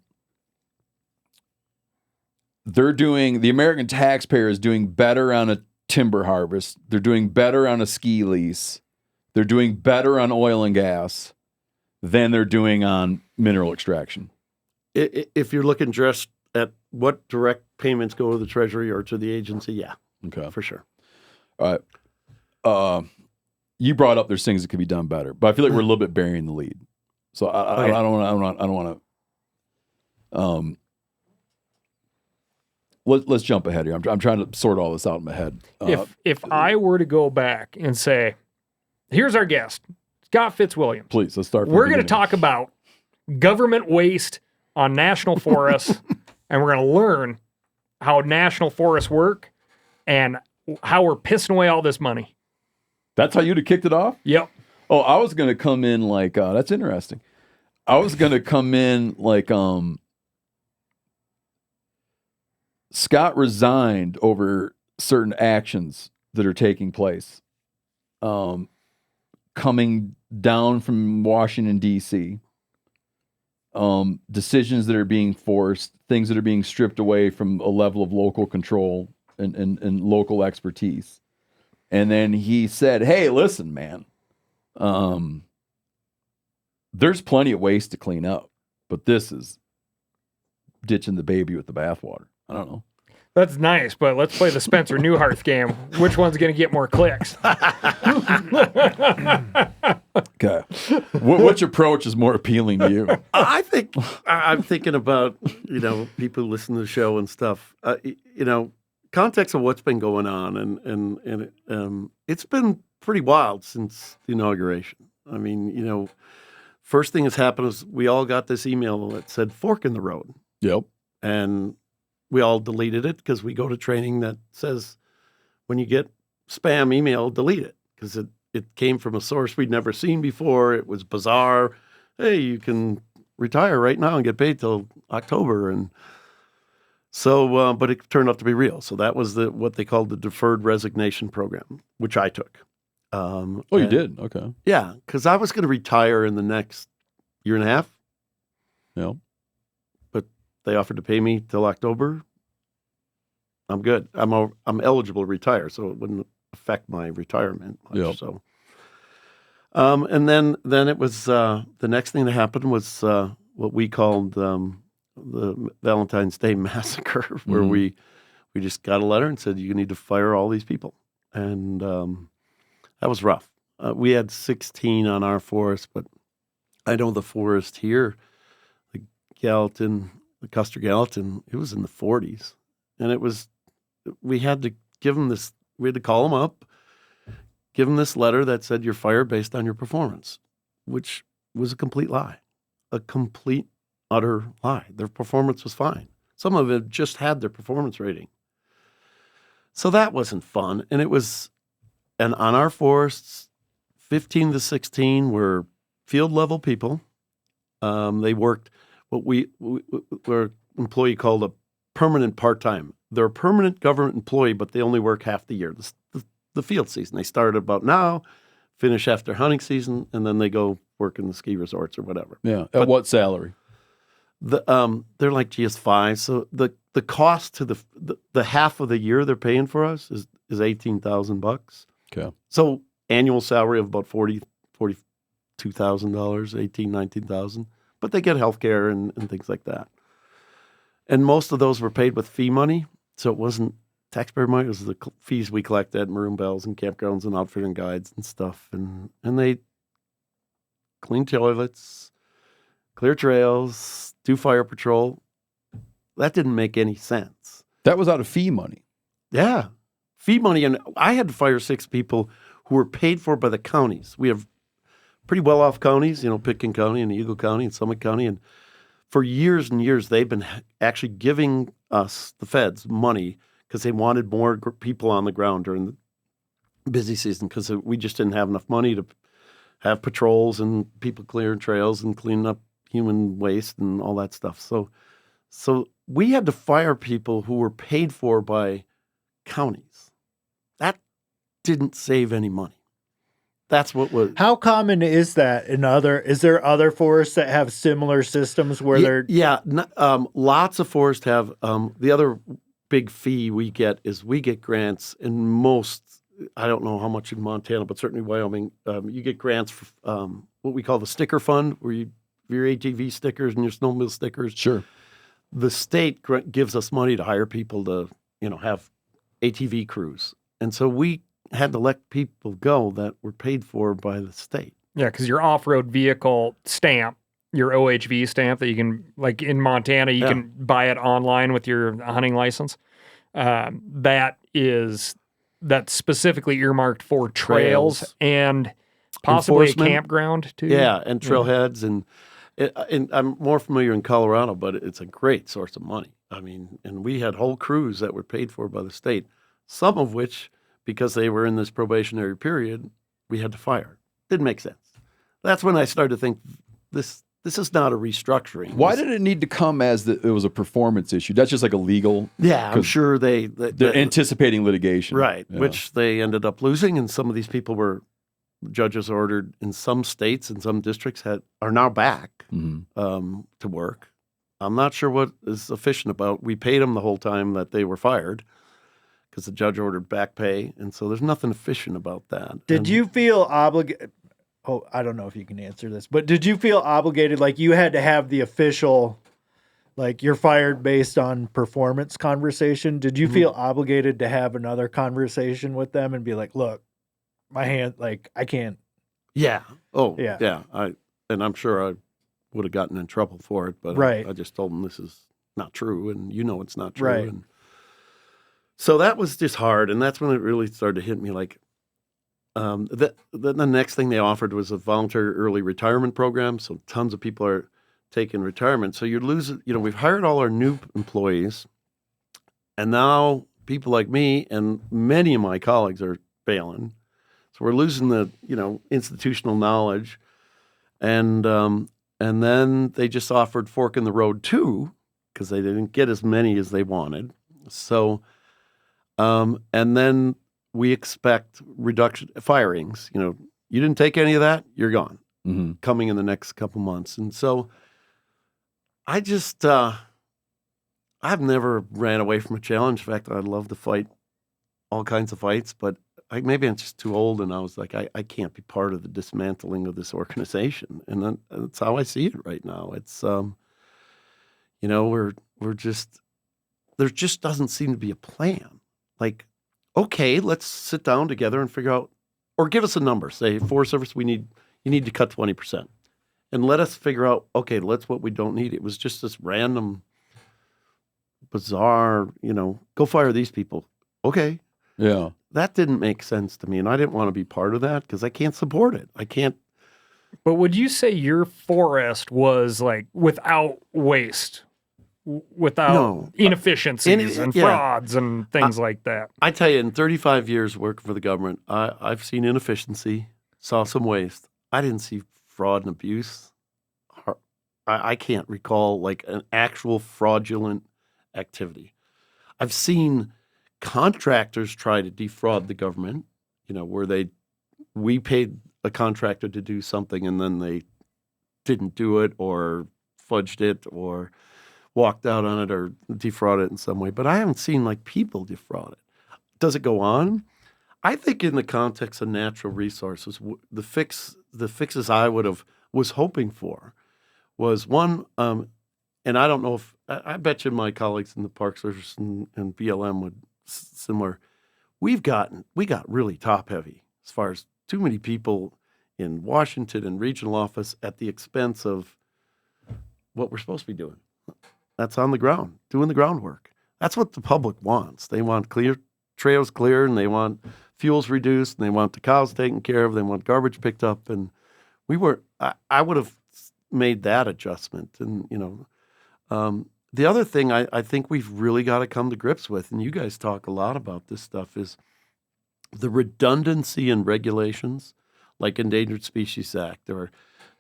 American taxpayer is doing better on a timber harvest. They're doing better on a ski lease. They're doing better on oil and gas than they're doing on mineral extraction. If you're looking just at what direct payments go to the Treasury or to the agency, yeah, Okay. for sure. All right. You brought up there's things that could be done better, but I feel like we're a little bit burying the lead. So I don't want to. Let's jump ahead here. I'm trying to sort all this out in my head. If I were to go back and say, here's our guest, Scott Fitzwilliams. Please, let's start. We're going to talk about government waste on national forests, and we're going to learn how national forests work and how we're pissing away all this money. That's how you'd have kicked it off? Yep. Oh, I was going to come in like, that's interesting. I was going to come in like, Scott resigned over certain actions that are taking place. Coming down from Washington, D.C., decisions that are being forced, things that are being stripped away from a level of local control and local expertise. And then he said, hey, listen, man, there's plenty of waste to clean up, but this is ditching the baby with the bathwater. I don't know. That's nice, but let's play the Spencer Neuharth game. Which one's going to get more clicks? Okay. Which approach is more appealing to you? I think I'm thinking about, people who listen to the show and stuff, context of what's been going on. And it's been pretty wild since the inauguration. I mean, first thing that's happened is we all got this email that said fork in the road. Yep. And we all deleted it because we go to training that says when you get spam email, delete it because it came from a source we'd never seen before. It was bizarre. Hey, you can retire right now and get paid till October. And so, but it turned out to be real. So that was what they called the deferred resignation program, which I took. You did? Okay. Yeah, because I was going to retire in the next year and a half. Yeah. They offered to pay me till October. I'm good. I'm eligible to retire, so it wouldn't affect my retirement much. Yep. So, and then it was the next thing that happened was what we called the Valentine's Day Massacre, where we just got a letter and said you need to fire all these people, and that was rough. We had 16 on our forest, but I know the forest here, the Gallatin. The Custer Gallatin, it was in the 40s. And we had to give them this, we had to call them up, give them this letter that said you're fired based on your performance, which was a complete lie. A complete utter lie. Their performance was fine. Some of it just had their performance rating. So that wasn't fun. And and on our forests, 15 to 16 were field level people. They worked what we were employee called a permanent part-time. They're a permanent government employee, but they only work half the year, the field season. They start about now, finish after hunting season, and then they go work in the ski resorts or whatever. Yeah. At what salary? They're like GS5. So the cost to the half of the year they're paying for us is $18,000. Okay. So annual salary of about $42,000, $19,000. But they get health care and things like that. And most of those were paid with fee money. So it wasn't taxpayer money. It was the fees we collect at maroon bells and campgrounds and outfitting guides and stuff. And they clean toilets, clear trails, do fire patrol. That didn't make any sense. That was out of fee money. Yeah. Fee money. And I had to fire 6 people who were paid for by the counties. We have pretty well-off counties, Pitkin County and Eagle County and Summit County. And for years and years, they've been actually giving us, the feds, money because they wanted more people on the ground during the busy season because we just didn't have enough money to have patrols and people clearing trails and cleaning up human waste and all that stuff. So we had to fire people who were paid for by counties. That didn't save any money. That's what was. How common is that is there other forests that have similar systems where they're? Yeah. Lots of forests have, the other big fee we get is we get grants in most, I don't know how much in Montana, but certainly Wyoming, you get grants for what we call the sticker fund, where your ATV stickers and your snowmobile stickers. Sure. The state gives us money to hire people to, have ATV crews. And so we had to let people go that were paid for by the state. Yeah, because your off-road vehicle stamp, your OHV stamp that you can, like in Montana, you can buy it online with your hunting license. That's specifically earmarked for trails and possibly a campground too. Yeah, and trailheads. And I'm more familiar in Colorado, but it's a great source of money. I mean, and we had whole crews that were paid for by the state, some of which, because they were in this probationary period, we had to fire. Didn't make sense. That's when I started to think, this is not a restructuring. Why did it need to come as it was a performance issue? That's just like a legal. Yeah, I'm sure they're anticipating litigation, right? Yeah. Which they ended up losing, and some of these people were judges ordered in some states and some districts are now back to work. I'm not sure what is efficient about. We paid them the whole time that they were fired, because the judge ordered back pay, and so there's nothing efficient about that. Did you feel obligated? Oh, I don't know if you can answer this, but did you feel obligated, like you had to have the official, like you're fired based on performance conversation? Did you feel obligated to have another conversation with them and be like, look, my hand, like I can't. Yeah. Oh, yeah. Yeah. And I'm sure I would have gotten in trouble for it, but right. I just told them this is not true, and it's not true. Right. And so that was just hard, and that's when it really started to hit me. Like, the next thing they offered was a voluntary early retirement program. So tons of people are taking retirement. So you're losing. We've hired all our new employees, and now people like me and many of my colleagues are bailing. So we're losing the institutional knowledge, and then they just offered fork in the road too, because they didn't get as many as they wanted. So. And then we expect reduction firings. You didn't take any of that, you're gone. Coming in the next couple months. And so I just I've never ran away from a challenge. In fact, I love to fight all kinds of fights, but maybe I'm just too old, and I was like, I can't be part of the dismantling of this organization. And then that's how I see it right now. It's we're just, there just doesn't seem to be a plan. Like, okay, let's sit down together and figure out, or give us a number. Say, Forest Service, you need to cut 20%. And let us figure out, okay, that's what we don't need. It was just this random, bizarre, go fire these people. Okay. Yeah. That didn't make sense to me. And I didn't want to be part of that because I can't support it. I can't. But would you say your forest was like without waste, without No. inefficiencies and yeah. frauds and things like that? I tell you, in 35 years working for the government, I've seen inefficiency, saw some waste. I didn't see fraud and abuse. I can't recall like an actual fraudulent activity. I've seen contractors try to defraud the government, where we paid a contractor to do something and then they didn't do it or fudged it or walked out on it or defrauded it in some way. But I haven't seen like people defraud it. Does it go on? I think in the context of natural resources, the fixes I was hoping for was one, and I don't know if, I bet you my colleagues in the Park Service and BLM would similar. We got really top heavy as far as too many people in Washington and regional office at the expense of what we're supposed to be doing. That's on the ground, doing the groundwork. That's what the public wants. They want clear trails clear, and they want fuels reduced, and they want the cows taken care of. They want garbage picked up, and I would have made that adjustment. And the other thing I think we've really got to come to grips with, and you guys talk a lot about this stuff, is the redundancy in regulations, like Endangered Species Act or,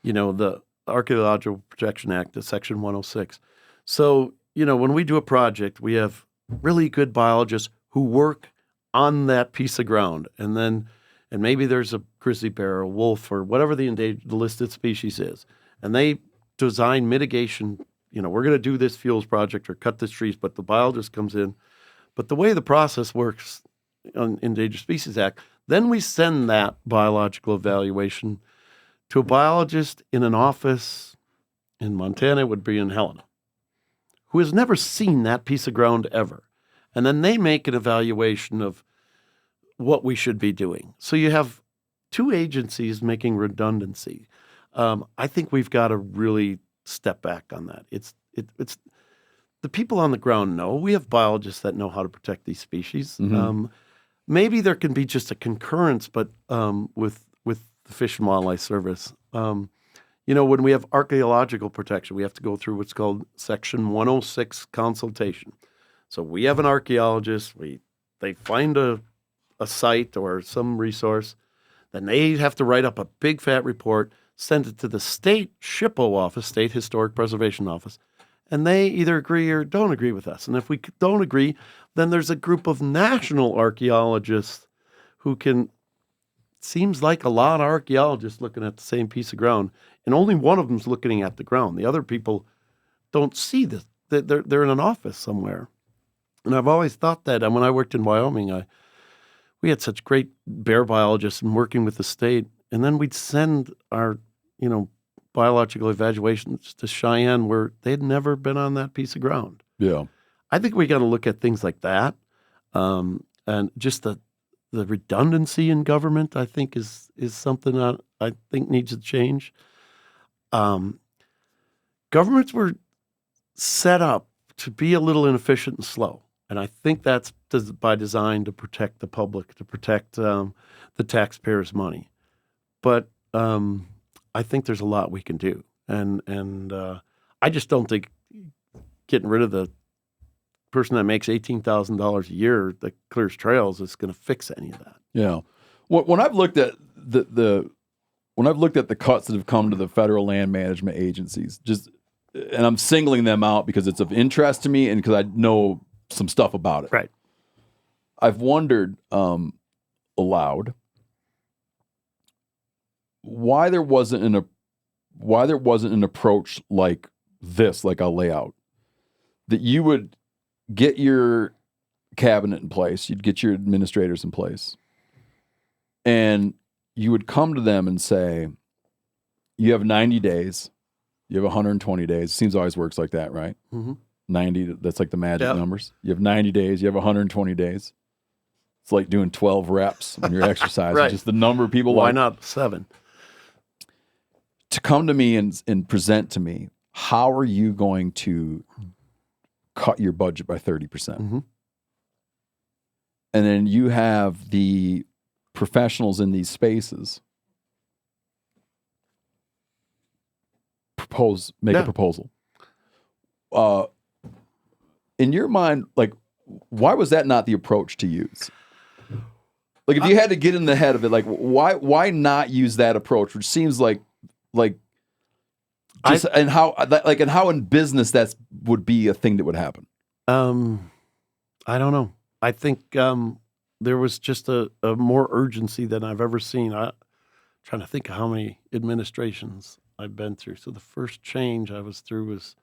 the Archaeological Protection Act, the Section 106. So, when we do a project, we have really good biologists who work on that piece of ground. And maybe there's a grizzly bear or a wolf or whatever the listed species is. And they design mitigation, we're going to do this fuels project or cut this trees, but the biologist comes in. But the way the process works on Endangered Species Act, then we send that biological evaluation to a biologist in an office in Montana, it would be in Helena, who has never seen that piece of ground ever. And then they make an evaluation of what we should be doing. So you have two agencies making redundancy. I think we've got to really step back on that. It's the people on the ground know. We have biologists that know how to protect these species. Mm-hmm. Maybe there can be just a concurrence, but with the Fish and Wildlife Service. When we have archaeological protection, we have to go through what's called Section 106 consultation. So we have an archaeologist. They find a site or some resource, then they have to write up a big fat report, send it to the state SHPO office, State Historic Preservation Office, and they either agree or don't agree with us. And if we don't agree, then there's a group of national archaeologists who seems like a lot of archaeologists looking at the same piece of ground, and only one of them's looking at the ground. The other people don't see this. They're in an office somewhere. And I've always thought that. And when I worked in Wyoming, we had such great bear biologists and working with the state. And then we'd send our, biological evaluations to Cheyenne where they'd never been on that piece of ground. Yeah. I think we got to look at things like that. And just the redundancy in government, I think, is something that I think needs to change. Governments were set up to be a little inefficient and slow. And I think that's by design to protect the public, to protect the taxpayers' money. But I think there's a lot we can do. And I just don't think getting rid of the person that makes $18,000 a year that clears trails is going to fix any of that. Yeah. When I've looked at the cuts that have come to the federal land management agencies, and I'm singling them out because it's of interest to me and because I know some stuff about it. Right. I've wondered aloud why there wasn't an approach like this, like I'll lay out, that you would get your cabinet in place, you'd get your administrators in place, and you would come to them and say, you have 90 days, you have 120 days. It seems always works like that, right? Mm-hmm. 90, that's like the magic Yep. numbers. You have 90 days, you have 120 days. It's like doing 12 reps when you're exercising. Right. Just the number of people. Why not 7? To come to me and present to me, how are you going to cut your budget by 30%? Mm-hmm. And then you have the professionals in these spaces make a proposal. In your mind, like, why was that not the approach to use? Like, if you had to get in the head of it, like, why not use that approach, which seems like just and how in business that would be a thing that would happen. I don't know. I think there was just a more urgency than I've ever seen. I'm trying to think of how many administrations I've been through. So the first change I was through was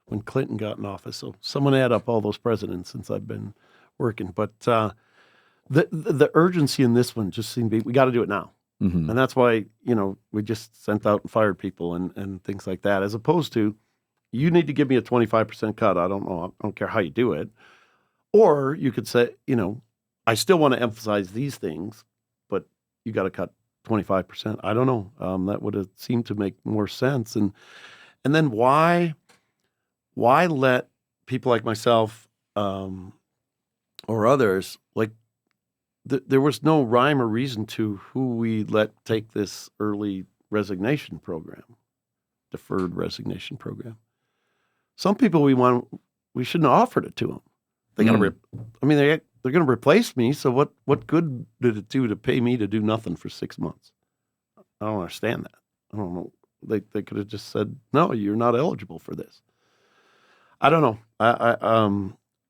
when Clinton got in office. So someone add up all those presidents since I've been working. But the urgency in this one just seemed to be, we got to do it now. Mm-hmm. And that's why, we just sent out and fired people and things like that, as opposed to, you need to give me a 25% cut. I don't know. I don't care how you do it. Or you could say, I still want to emphasize these things, but you got to cut 25%. I don't know. That would have seemed to make more sense. And then why let people like myself or others, like, there was no rhyme or reason to who we let take this early resignation program, deferred resignation program. Some people we shouldn't have offered it to them. They got to, they're going to replace me. So what good did it do to pay me to do nothing for 6 months? I don't understand that. I don't know. They could have just said, no, you're not eligible for this. I don't know.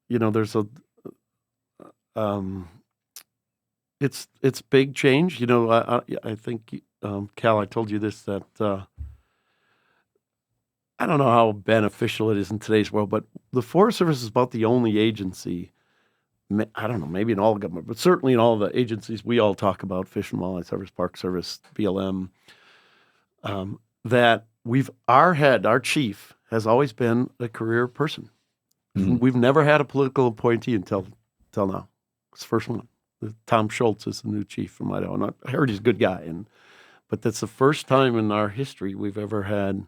There's it's big change. I think, Cal, I told you this, that I don't know how beneficial it is in today's world, but the Forest Service is about the only agency, I don't know, maybe in all government, but certainly in all the agencies we all talk about, Fish and Wildlife Service, Park Service, BLM, that our chief has always been a career person. Mm-hmm. We've never had a political appointee until now. It's the first one. Tom Schultz is the new chief from Idaho. And I heard he's a good guy, but that's the first time in our history we've ever had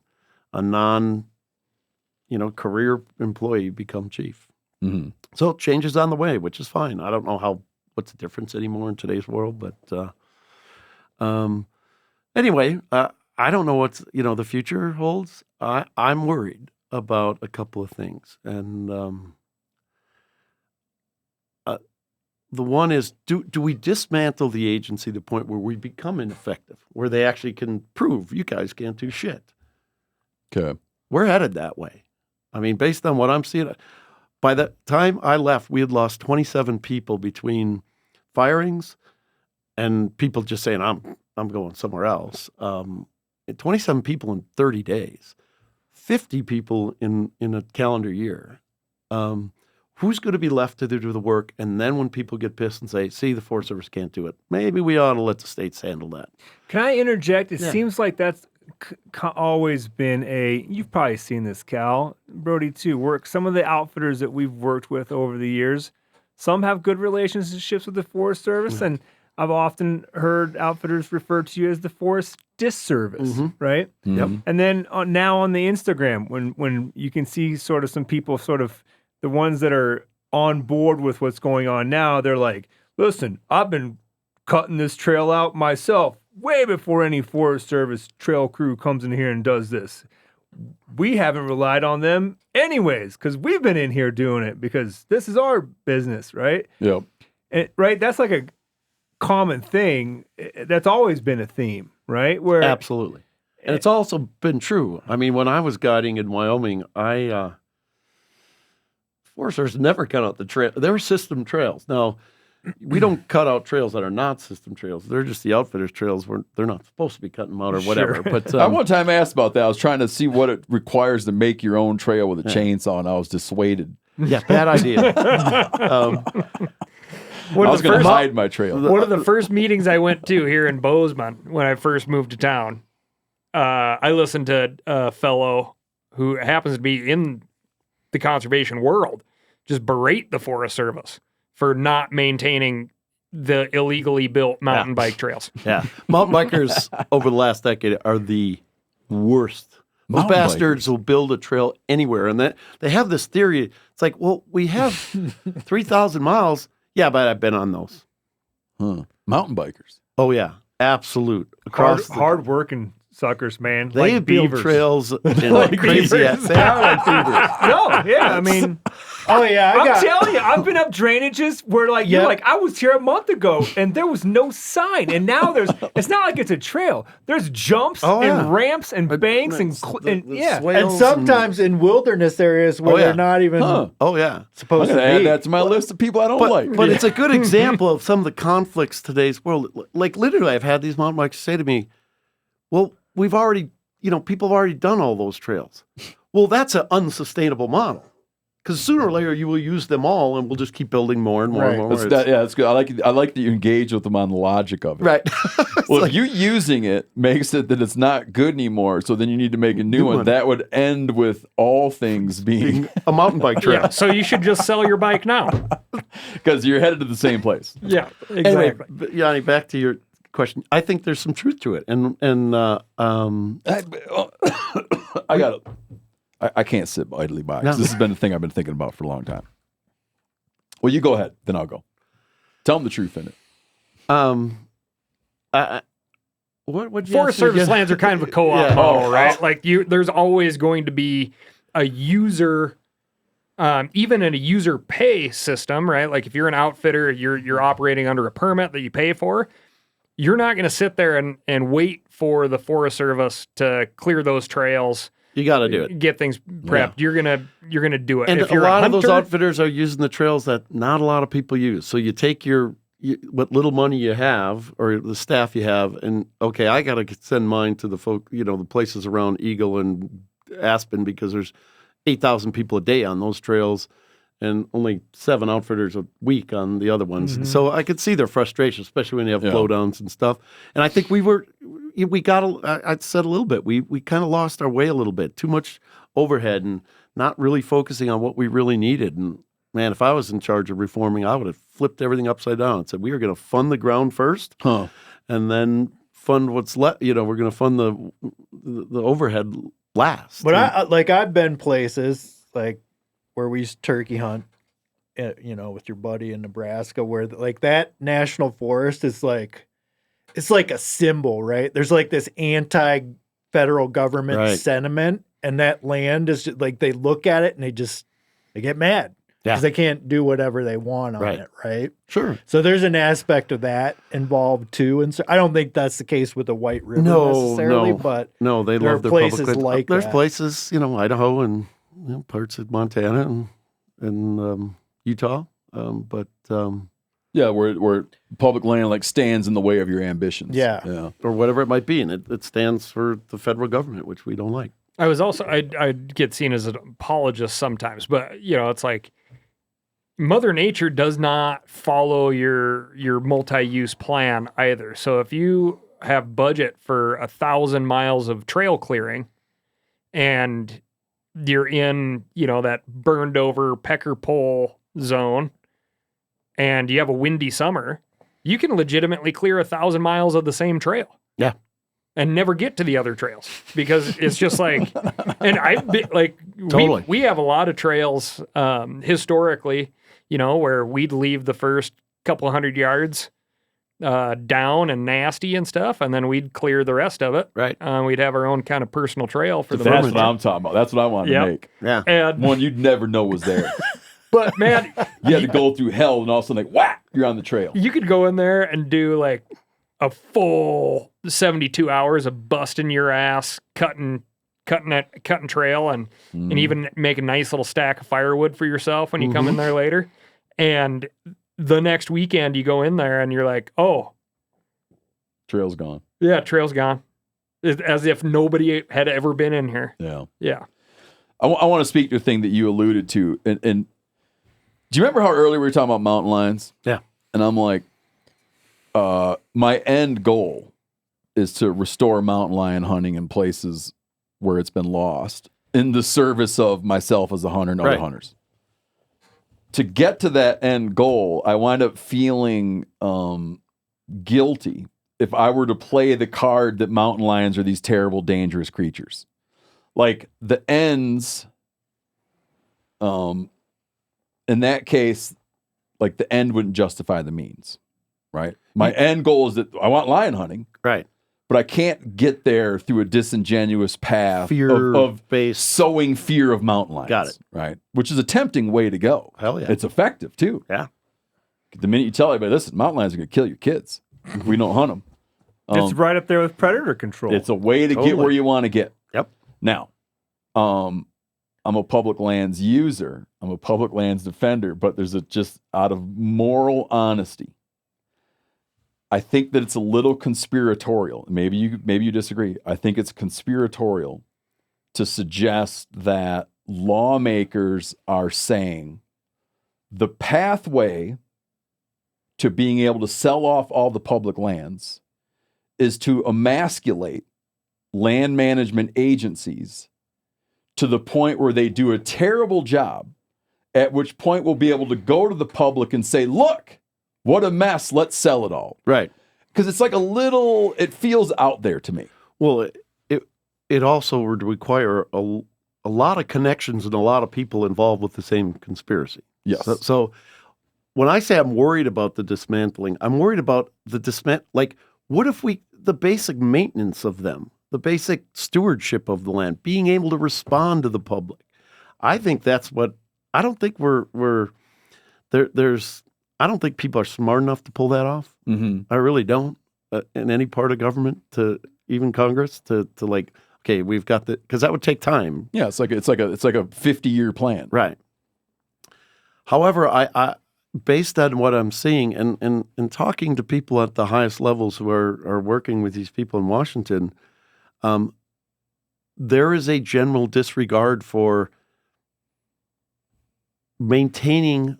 a career employee become chief. Mm-hmm. So changes on the way, which is fine. I don't know what's the difference anymore in today's world, but anyway, I don't know what's the future holds. I'm worried about a couple of things, and the one is, do we dismantle the agency to the point where we become ineffective, where they actually can prove you guys can't do shit? Okay. We're headed that way. Based on what I'm seeing, by the time I left, we had lost 27 people between firings and people just saying, I'm going somewhere else. 27 people in 30 days, 50 people in a calendar year. Who's going to be left to do the work? And then when people get pissed and say, see, the Forest Service can't do it, maybe we ought to let the states handle that. Can I interject? It seems like that's always been you've probably seen this, Cal, Brody too, some of the outfitters that we've worked with over the years, some have good relationships with the Forest Service, and I've often heard outfitters refer to you as the Forest Disservice, right? Mm-hmm. Yep. And then now on the Instagram, when you can see sort of some people the ones that are on board with what's going on now, they're like, listen, I've been cutting this trail out myself way before any Forest Service trail crew comes in here and does this. We haven't relied on them anyways, because we've been in here doing it because this is our business, right? Yep. And, right? That's like a common thing. That's always been a theme, right? Where Absolutely. And it's also been true. When I was guiding in Wyoming, Forest Service never cut out the trail. There were system trails. Now, we don't cut out trails that are not system trails. They're just the outfitters' trails. They're not supposed to be cutting them out or whatever. Sure. But I one time asked about that. I was trying to see what it requires to make your own trail with a chainsaw, and I was dissuaded. yeah, bad idea. I was going to hide my trail. One of the first meetings I went to here in Bozeman when I first moved to town, I listened to a fellow who happens to be in the conservation world just berate the Forest Service for not maintaining the illegally built mountain bike trails. Yeah. Mountain bikers over the last decade are the worst. Those Mountain bastards will build a trail anywhere. And they have this theory. It's like, well, we have 3,000 miles. Yeah, but I've been on those. Mountain bikers. Oh, yeah. Absolute. hard working suckers, man. They like build beavers. trails in like crazy ass. They are like beavers. No, yeah, I mean, Oh yeah, I'm telling you, I've been up drainages where like you're Yep. like, I was here a month ago and there was no sign, and now it's not like it's a trail. There's jumps Oh, yeah. and ramps and banks and yeah. And swales sometimes in wilderness areas where Oh, yeah. they're not even Huh. Oh yeah. I'm supposed gonna to add be. that to my list of people I don't like. But it's a good example of some of the conflicts today's world. Like literally, I've had these mountain bikers say to me, "Well, we've already, people have already done all those trails." Well, that's an unsustainable model because sooner or later you will use them all, and we'll just keep building more and more and Right. more. That's good. I like that you engage with them on the logic of it. Right. Well, if you using it makes it that it's not good anymore, so then you need to make a new one. That would end with all things being a mountain bike trail. Yeah, so you should just sell your bike now. because you're headed to the same place. Yeah, exactly. Anyway, but, Yanni, back to your question. I think there's some truth to it, I can't sit idly by. 'Cause No. This has been the thing I've been thinking about for a long time. Well, you go ahead, then I'll go. Tell them the truth in it. What Forest Service lands are kind of a co-op Yeah. model, right? Like there's always going to be a user, even in a user pay system, right? Like if you're an outfitter, you're operating under a permit that you pay for. You're not going to sit there and wait for the Forest Service to clear those trails. You got to do it. Get things prepped. You're gonna do it. And if a you're lot a of those hunter- outfitters are using the trails that not a lot of people use. So you take what little money you have or the staff you have, and okay, I got to send mine to the folk, the places around Eagle and Aspen because there's 8,000 people a day on those trails, and only 7 outfitters a week on the other ones. Mm-hmm. So I could see their frustration, especially when you have blowdowns and stuff. And I think I said a little bit, we kind of lost our way a little bit, too much overhead and not really focusing on what we really needed. And man, if I was in charge of reforming, I would have flipped everything upside down and said, we are going to fund the ground first and then fund what's left. We're going to fund the overhead last. But I've been places like where we used to turkey hunt, with your buddy in Nebraska, where like that national forest is like, it's like a symbol, right? There's like this anti-federal government sentiment, and that land is just like, they look at it and they get mad because they can't do whatever they want on it, right? Sure. So there's an aspect of that involved too, and so I don't think that's the case with the White River necessarily, but they there love are their places public land. like There's that. places, Idaho and parts of Montana and Utah, but Yeah, where public land like stands in the way of your ambitions. Yeah. or whatever it might be, and it stands for the federal government, which we don't like. I'd get seen as an apologist sometimes, but it's like Mother Nature does not follow your multi-use plan either. So if you have budget for 1,000 miles of trail clearing and you're in, that burned over pecker pole zone and you have a windy summer, you can legitimately clear 1,000 miles of the same trail. Yeah. And never get to the other trails because it's just like, and I've been like, Totally. we have a lot of trails historically, where we'd leave the first couple of 100 yards down and nasty and stuff, and then we'd clear the rest of it. Right. We'd have our own kind of personal trail for the That's most what part. I'm talking about. That's what I wanted to make. Yeah. And, One you'd never know was there. but man, You had to go through hell, and all of a sudden, like, whack, you're on the trail. you could go in there and do like a full 72 hours of busting your ass, cutting trail, and even make a nice little stack of firewood for yourself when you come in there later. And the next weekend you go in there and you're like, oh, Trail's gone. yeah, trail's gone. It's as if nobody had ever been in here. Yeah. Yeah. I want to speak to a thing that you alluded to. And do you remember how earlier we were talking about mountain lions? Yeah. And I'm like, my end goal is to restore mountain lion hunting in places where it's been lost in the service of myself as a hunter and other hunters. To get to that end goal, I wind up feeling guilty if I were to play the card that mountain lions are these terrible, dangerous creatures. Like the ends, in that case, like the end wouldn't justify the means, right? My end goal is that I want lion hunting, Right. but I can't get there through a disingenuous path of Fear-based. sowing fear of mountain lions. Got it. Right, which is a tempting way to go. Hell yeah. It's effective too. Yeah. The minute you tell everybody, listen, mountain lions are going to kill your kids if we don't hunt them. It's right up there with predator control. It's a way to get Totally. where you want to get. Yep. Now, I'm a public lands user. I'm a public lands defender, but there's just out of moral honesty, I think that it's a little conspiratorial. Maybe you disagree. I think it's conspiratorial to suggest that lawmakers are saying the pathway to being able to sell off all the public lands is to emasculate land management agencies to the point where they do a terrible job, at which point we'll be able to go to the public and say, look, what a mess, let's sell it all. Right. Because it's like it feels out there to me. Well, it also would require a lot of connections and a lot of people involved with the same conspiracy. Yes. So when I say I'm worried about the dismantling, I'm worried about like, what if the basic maintenance of them, the basic stewardship of the land, being able to respond to the public. I think that's what, I don't think I don't think people are smart enough to pull that off. Mm-hmm. I really don't, in any part of government, to even Congress, to like, okay, we've got because that would take time. Yeah, it's like a 50-year plan. Right. However, I based on what I'm seeing and talking to people at the highest levels who are working with these people in Washington, there is a general disregard for maintaining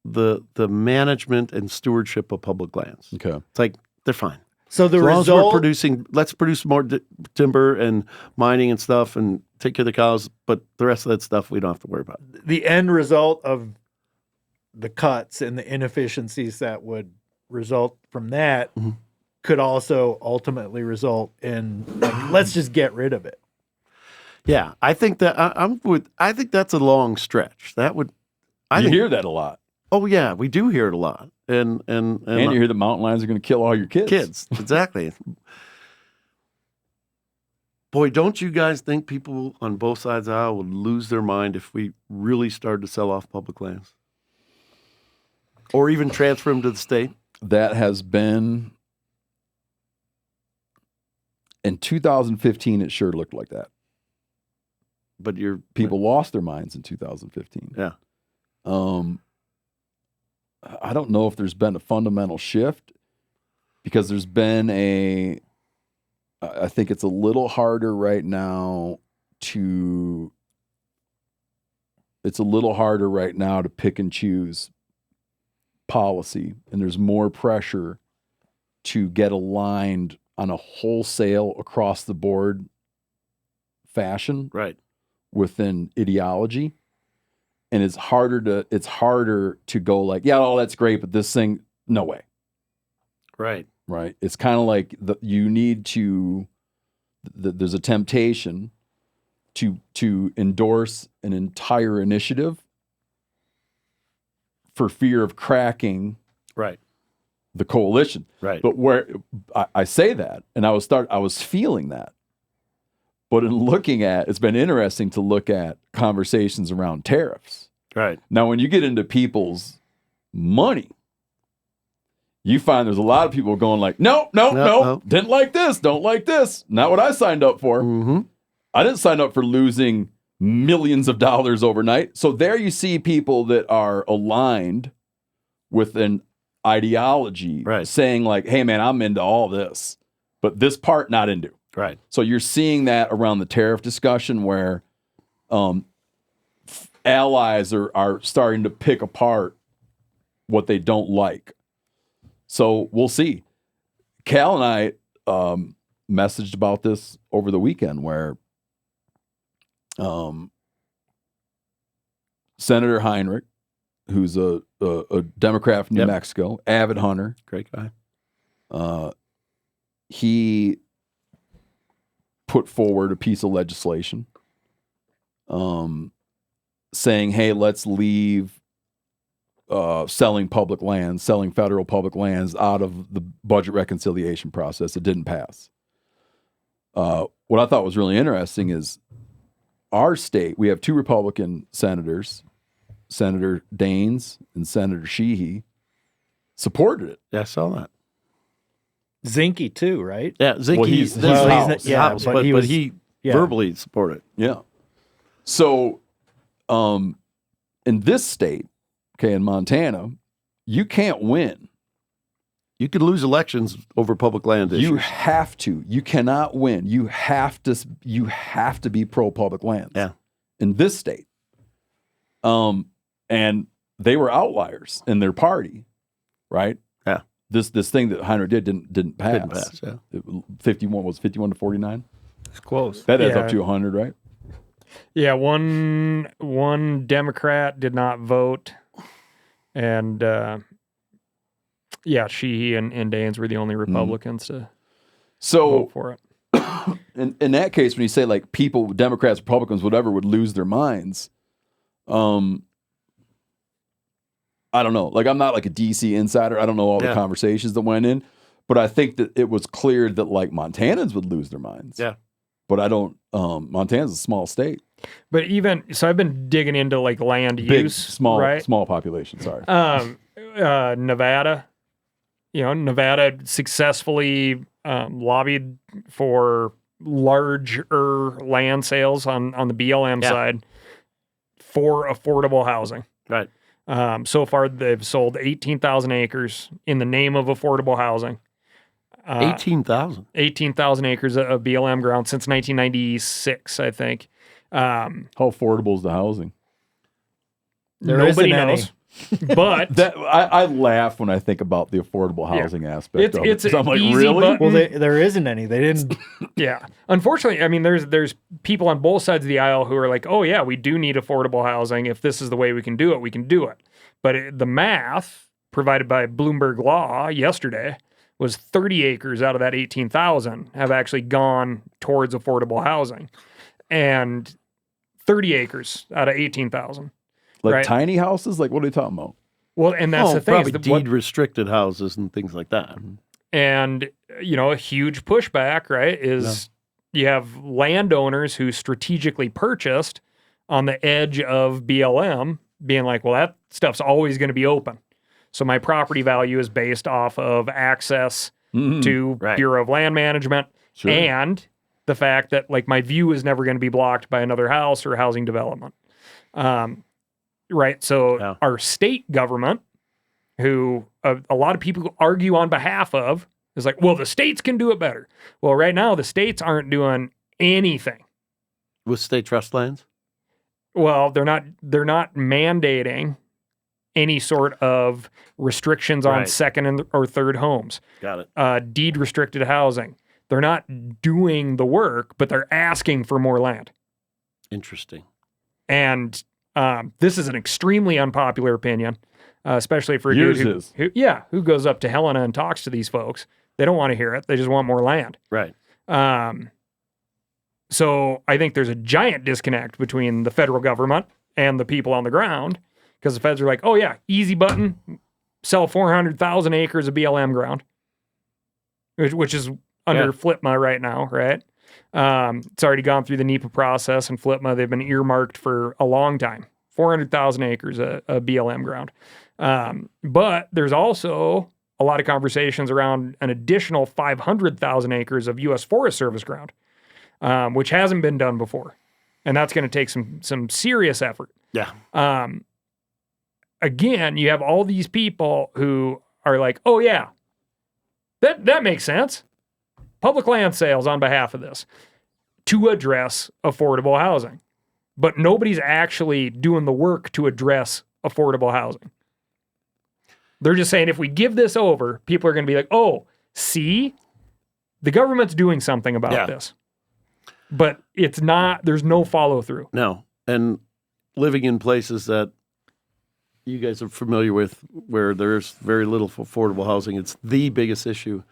the management and stewardship of public lands. Okay. It's like, they're fine. So the As long as we're result, let's produce more timber and mining and stuff and take care of the cows, but the rest of that stuff we don't have to worry about. the end result of the cuts and the inefficiencies that would result from that Mhm. could also ultimately result in, like, let's just get rid of it. Yeah, I think that I think that's a long stretch. That would, You hear that a lot. Oh yeah, we do hear it a lot, and And you hear the mountain lions are going to kill all your kids. kids exactly. Boy, don't you guys think people on both sides of the aisle would lose their mind if we really started to sell off public lands, or even transfer them to the state? That has been, in 2015, it sure looked like that. But People lost their minds in 2015. Yeah. I don't know if there's been a fundamental shift, because there's been I think it's a little harder right now to pick and choose policy, and there's more pressure to get aligned on a wholesale across the board fashion Right. within ideology. And it's harder to go like, yeah, oh, that's great, but this thing, no way. Right. Right. It's kind of like there's a temptation to endorse an entire initiative for fear of cracking Right. the coalition. Right. But where I say that, and I was feeling that. But in looking at, it's been interesting to look at conversations around tariffs. Right. Now, when you get into people's money, you find there's a lot of people going like, no, didn't like this, don't like this. Not what I signed up for. Mm-hmm. I didn't sign up for losing millions of dollars overnight. So there you see people that are aligned with an ideology, Right. saying like, hey, man, I'm into all this, but this part not into. Right. So you're seeing that around the tariff discussion where allies are starting to pick apart what they don't like. So we'll see. Cal and I messaged about this over the weekend, where Senator Heinrich, who's a Democrat from New Yep. Mexico, avid hunter, Great guy. he put forward a piece of legislation saying, hey, let's leave selling federal public lands out of the budget reconciliation process. It didn't pass. what I thought was really interesting is our state, we have 2 Republican senators, Senator Daines and Senator Sheehy, supported it. Yeah, I saw that. Zinke too, right? Yeah, Zinke. Well, he's House, yeah, House, but but he was- he yeah. verbally supported it. Yeah. So, in this state, okay, in Montana, you can't win. You could lose elections over public land issues. You have to. You cannot win. You have to be pro public lands. Yeah. In this state. And they were outliers in their party, right? Yeah. This thing that Heinrich did didn't pass. Didn't pass, yeah. 51 to 49. It's close. That adds Yeah. up to 100, right? Yeah, one Democrat did not vote, and Sheehy and Daines were the only Republicans to So vote for it. in that case, when you say like people, Democrats, Republicans, whatever, would lose their minds, I don't know. Like, I'm not like a DC insider. I don't know all the Yeah. conversations that went in, but I think that it was clear that like Montanans would lose their minds. Yeah. But I don't. Montana's a small state, But even so, I've been digging into like land big, use, small, right? small population. Sorry. Nevada, Nevada successfully lobbied for larger land sales on the BLM Yeah. side for affordable housing. Right. So far, they've sold 18,000 acres in the name of affordable housing. 18,000. 18,000 acres of BLM ground since 1996, I think. How affordable is the housing? There Nobody isn't any. knows. But That I laugh when I think about the affordable housing aspect of it. It's 'Cause I'm like, easy really? button. Well, there isn't any. They didn't. Yeah. Unfortunately, I mean, there's people on both sides of the aisle who are like, oh, yeah, we do need affordable housing. If this is the way we can do it, we can do it. But the math provided by Bloomberg Law yesterday was 30 acres out of that 18,000 have actually gone towards affordable housing. And 30 acres out of 18,000. Like right. tiny houses? Like, what are you talking about? Well, and that's the thing. Probably Is that deed restricted houses and things like that. And, a huge pushback, right, is you have landowners who strategically purchased on the edge of BLM being like, well, that stuff's always going to be open. So my property value is based off of access to Right. Bureau of Land Management Sure. and the fact that, like, my view is never going to be blocked by another house or housing development. Right. So Yeah. our state government, who a lot of people argue on behalf of, is like, well, the states can do it better. Well, right now, the states aren't doing anything. With state trust lands? Well, they're not mandating any sort of restrictions on Right. second or third homes, Got it. deed restricted housing. They're not doing the work, but they're asking for more land. Interesting. And this is an extremely unpopular opinion, especially for a Yours dude is. who goes up to Helena and talks to these folks. They don't want to hear it. They just want more land. Right. So I think there's a giant disconnect between the federal government and the people on the ground, because the feds are like, oh yeah, easy button, sell 400,000 acres of BLM ground, which is under FLIPMA right now, right? It's already gone through the NEPA process, and FLIPMA, they've been earmarked for a long time, 400,000 acres of BLM ground. But there's also a lot of conversations around an additional 500,000 acres of U.S. Forest Service ground, which hasn't been done before. And that's going to take some serious effort. Yeah. Again, you have all these people who are like, oh yeah, that makes sense. Public land sales on behalf of this to address affordable housing. But nobody's actually doing the work to address affordable housing. They're just saying, if we give this over, people are going to be like, oh, see, the government's doing something about this. But it's not, there's no follow through. No. And living in places that you guys are familiar with where there's very little affordable housing, it's the biggest issue.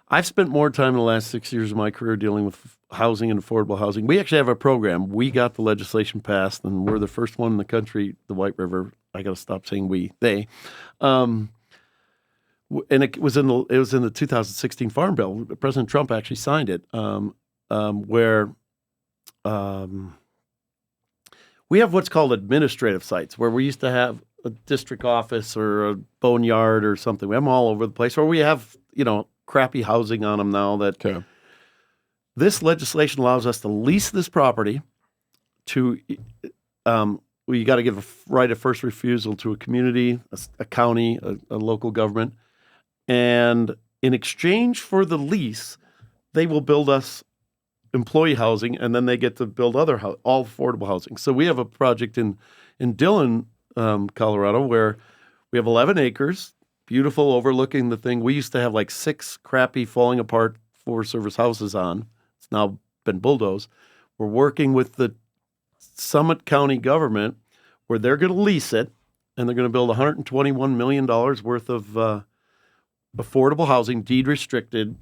I've spent more time in the last 6 years of my career dealing with housing and affordable housing. We actually have a program. We got the legislation passed, and we're the first one in the country, the White River. I got to stop saying we, they. And it was in the 2016 Farm Bill. President Trump actually signed it. where we have what's called administrative sites, where we used to have a district office or a boneyard or something. We have them all over the place, or we have, crappy housing on them now that this legislation allows us to lease this property to, we got to give a right of first refusal to a community, a county, a local government. And in exchange for the lease, they will build us employee housing, and then they get to build all affordable housing. So we have a project in Dillon, Colorado, where we have 11 acres, beautiful, overlooking the thing. We used to have like 6 crappy, falling apart Forest Service houses on. It's now been bulldozed. We're working with the Summit County government where they're going to lease it, and they're going to build $121 million worth of affordable housing, deed restricted,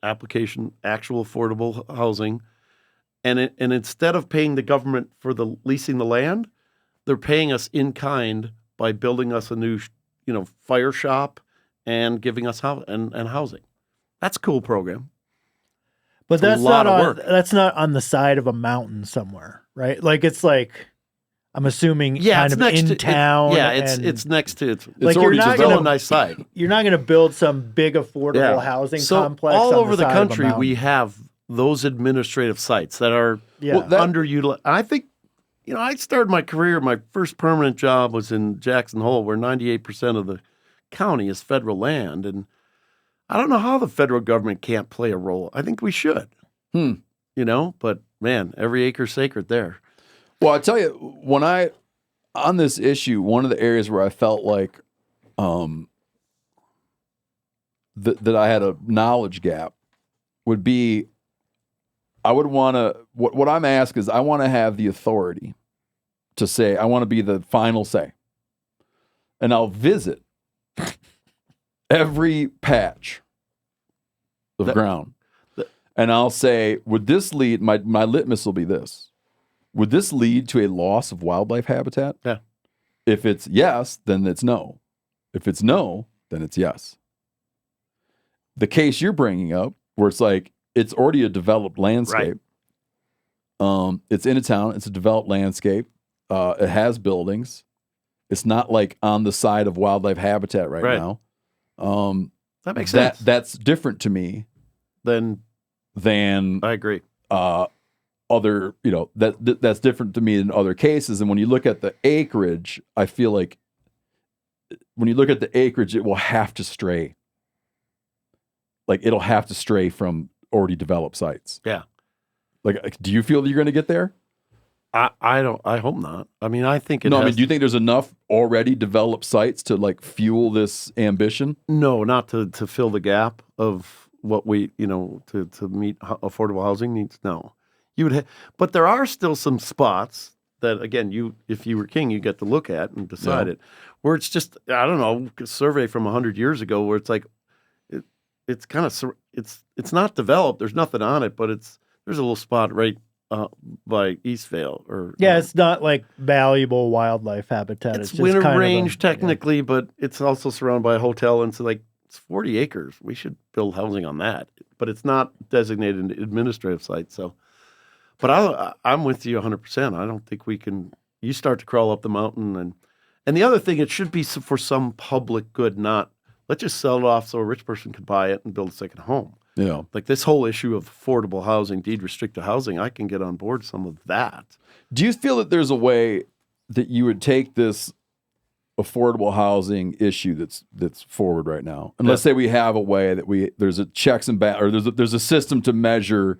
application, actual affordable housing. And instead of paying the government for the leasing the land, they're paying us in kind by building us a new, fire shop and giving us housing. That's a cool program. But It's a lot of work. That's not on the side of a mountain somewhere, right? Like it's like I'm assuming kind of in town. It's next to it's Like already you're not just gonna- a nice site. You're not going to build some big affordable housing So complex all on over the side of a country, mountain. we have those administrative sites that are underutilized. I think, I started my career, my first permanent job was in Jackson Hole, where 98% of the county is federal land. And I don't know how the federal government can't play a role. I think we should, but man, every acre's sacred there. Well, I tell you, on this issue, one of the areas where I felt like that I had a knowledge gap would be, I would want to, what I'm asking is I want to have the authority to say, I want to be the final say. And I'll visit every patch of ground. And I'll say, would this lead, my litmus will be this. Would this lead to a loss of wildlife habitat? Yeah. If it's yes, then it's no. If it's no, then it's yes. The case you're bringing up, where it's like, it's already a developed landscape. Right. It's in a town. It's a developed landscape. It has buildings. It's not like on the side of wildlife habitat right now. That makes sense. That's different to me than I agree. Other, that's different to me than other cases. And when you look at the acreage, I feel like when you look at the acreage, it will have to stray. Like it'll have to stray from already developed sites. Yeah. Like, do you feel that you're going to get there? I don't. I hope not. I mean, I think it. No, I mean, do you think there's enough already developed sites to like fuel this ambition? No, not to fill the gap of what we, to meet affordable housing needs. No, you would. But there are still some spots that, again, if you were king, you get to look at and decide it. Where it's just, I don't know, a survey from 100 years ago, where it's like, it's kind of, it's not developed. There's nothing on it, but there's a little spot right by Eastvale, or it's not like valuable wildlife habitat. It's just winter kind of range technically, but it's also surrounded by a hotel, and so like it's 40 acres. We should build housing on that, but it's not designated an administrative site. So, but I'm with you 100%. I don't think we can. You start to crawl up the mountain, and the other thing, it should be for some public good, not let's just sell it off so a rich person can buy it and build a second home. Yeah. Like this whole issue of affordable housing, deed restricted housing, I can get on board some of that. Do you feel that there's a way that you would take this affordable housing issue that's forward right now? And let's say we have a way that there's a checks and or there's a system to measure,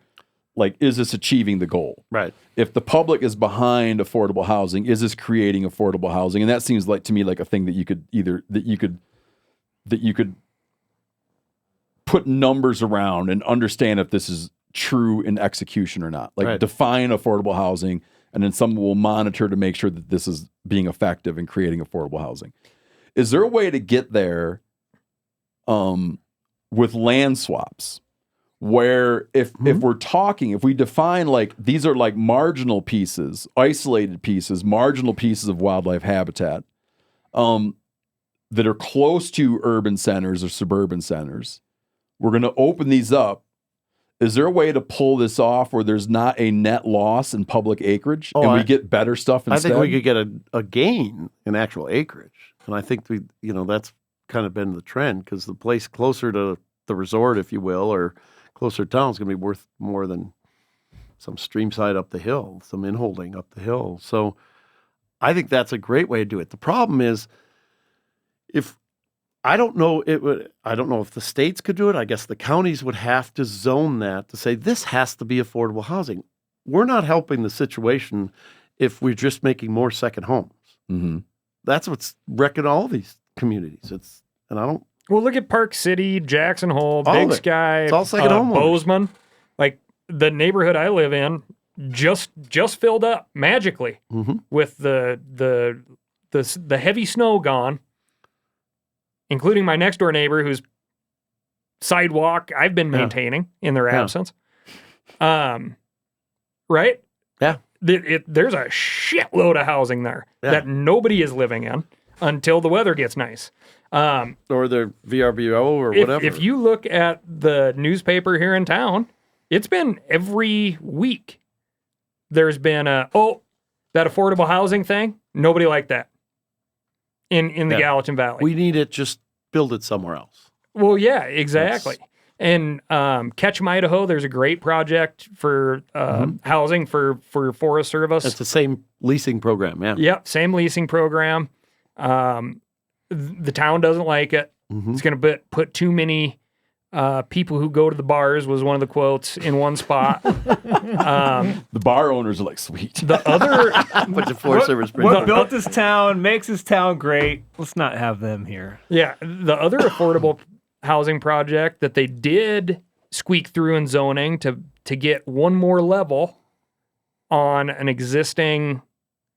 like, is this achieving the goal? Right. If the public is behind affordable housing, is this creating affordable housing? And that seems like to me like a thing that you could put numbers around and understand if this is true in execution or not. Like define affordable housing, and then someone will monitor to make sure that this is being effective in creating affordable housing. Is there a way to get there with land swaps, where if we define like these are like marginal pieces, isolated pieces, marginal pieces of wildlife habitat that are close to urban centers or suburban centers, we're going to open these up, Is there a way to pull this off where there's not a net loss in public acreage and we get better stuff instead? I think we could get a gain in actual acreage. And I think that's kind of been the trend because the place closer to the resort, if you will, or closer to town is going to be worth more than some stream side up the hill, some inholding up the hill. So I think that's a great way to do it. The problem is I don't know if the states could do it. I guess the counties would have to zone that to say this has to be affordable housing. We're not helping the situation if we're just making more second homes. Mm-hmm. That's what's wrecking all these communities. Well, look at Park City, Jackson Hole, All Big of it. Sky, It's all second homeowners. Bozeman. Like the neighborhood I live in just filled up magically with the heavy snow gone, including my next door neighbor whose sidewalk I've been maintaining in their absence. Right? Yeah. There's a shitload of housing there that nobody is living in until the weather gets nice. Or the VRBO or whatever. If you look at the newspaper here in town, it's been every week. There's been that affordable housing thing. Nobody liked that in the Gallatin Valley. We need it, just build it somewhere else. Well, yeah, exactly. And Ketchum, Idaho, there's a great project for housing for Forest Service. It's the same leasing program, yeah. Yep, same leasing program. The town doesn't like it. It's going to put too many people who go to the bars, was one of the quotes, in one spot. The bar owners are like, sweet. The other... Bunch of Forest Service What built this town, makes this town great. Let's not have them here. Yeah, the other affordable housing project that they did squeak through in zoning to get one more level on an existing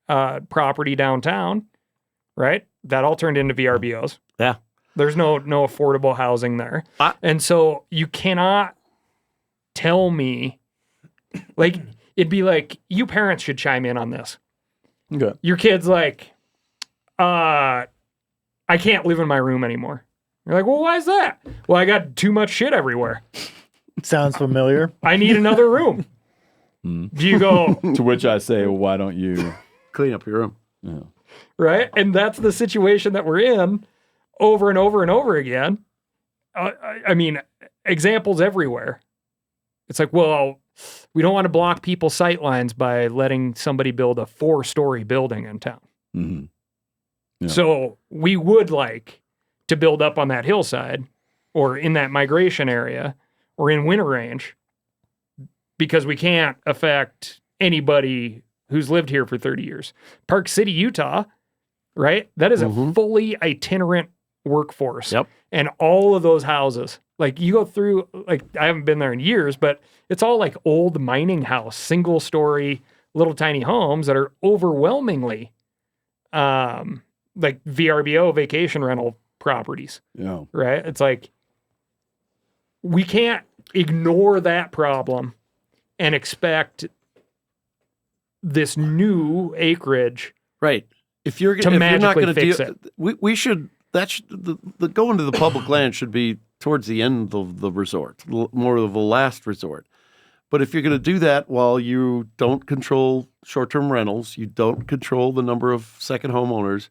property downtown, right? That all turned into VRBOs. Yeah. There's no affordable housing there. And so you cannot tell me, like, it'd be like, you parents should chime in on this. Okay. Your kid's like, I can't live in my room anymore. You're like, well, why is that? Well, I got too much shit everywhere. Sounds familiar. I need another room. Do you go... To which I say, well, why don't you... Clean up your room. Yeah. Right? And that's the situation that we're in over and over and over again. I mean, examples everywhere. It's like, well, we don't want to block people's sight lines by letting somebody build a 4-story building in town. Mm-hmm. Yeah. So we would like to build up on that hillside or in that migration area or in Winter Range because we can't affect anybody who's lived here for 30 years. Park City, Utah, right? That is a fully itinerant workforce. Yep. And all of those houses, like you go through, like I haven't been there in years, but it's all like old mining house, single story, little tiny homes that are overwhelmingly like VRBO vacation rental properties. Yeah. Right? It's like we can't ignore that problem and expect this new acreage Right. If you're not magically going to fix do it. we should the going to the public land should be towards the end of the resort, more of a last resort. But if you're going to do that while you don't control short-term rentals, you don't control the number of second homeowners,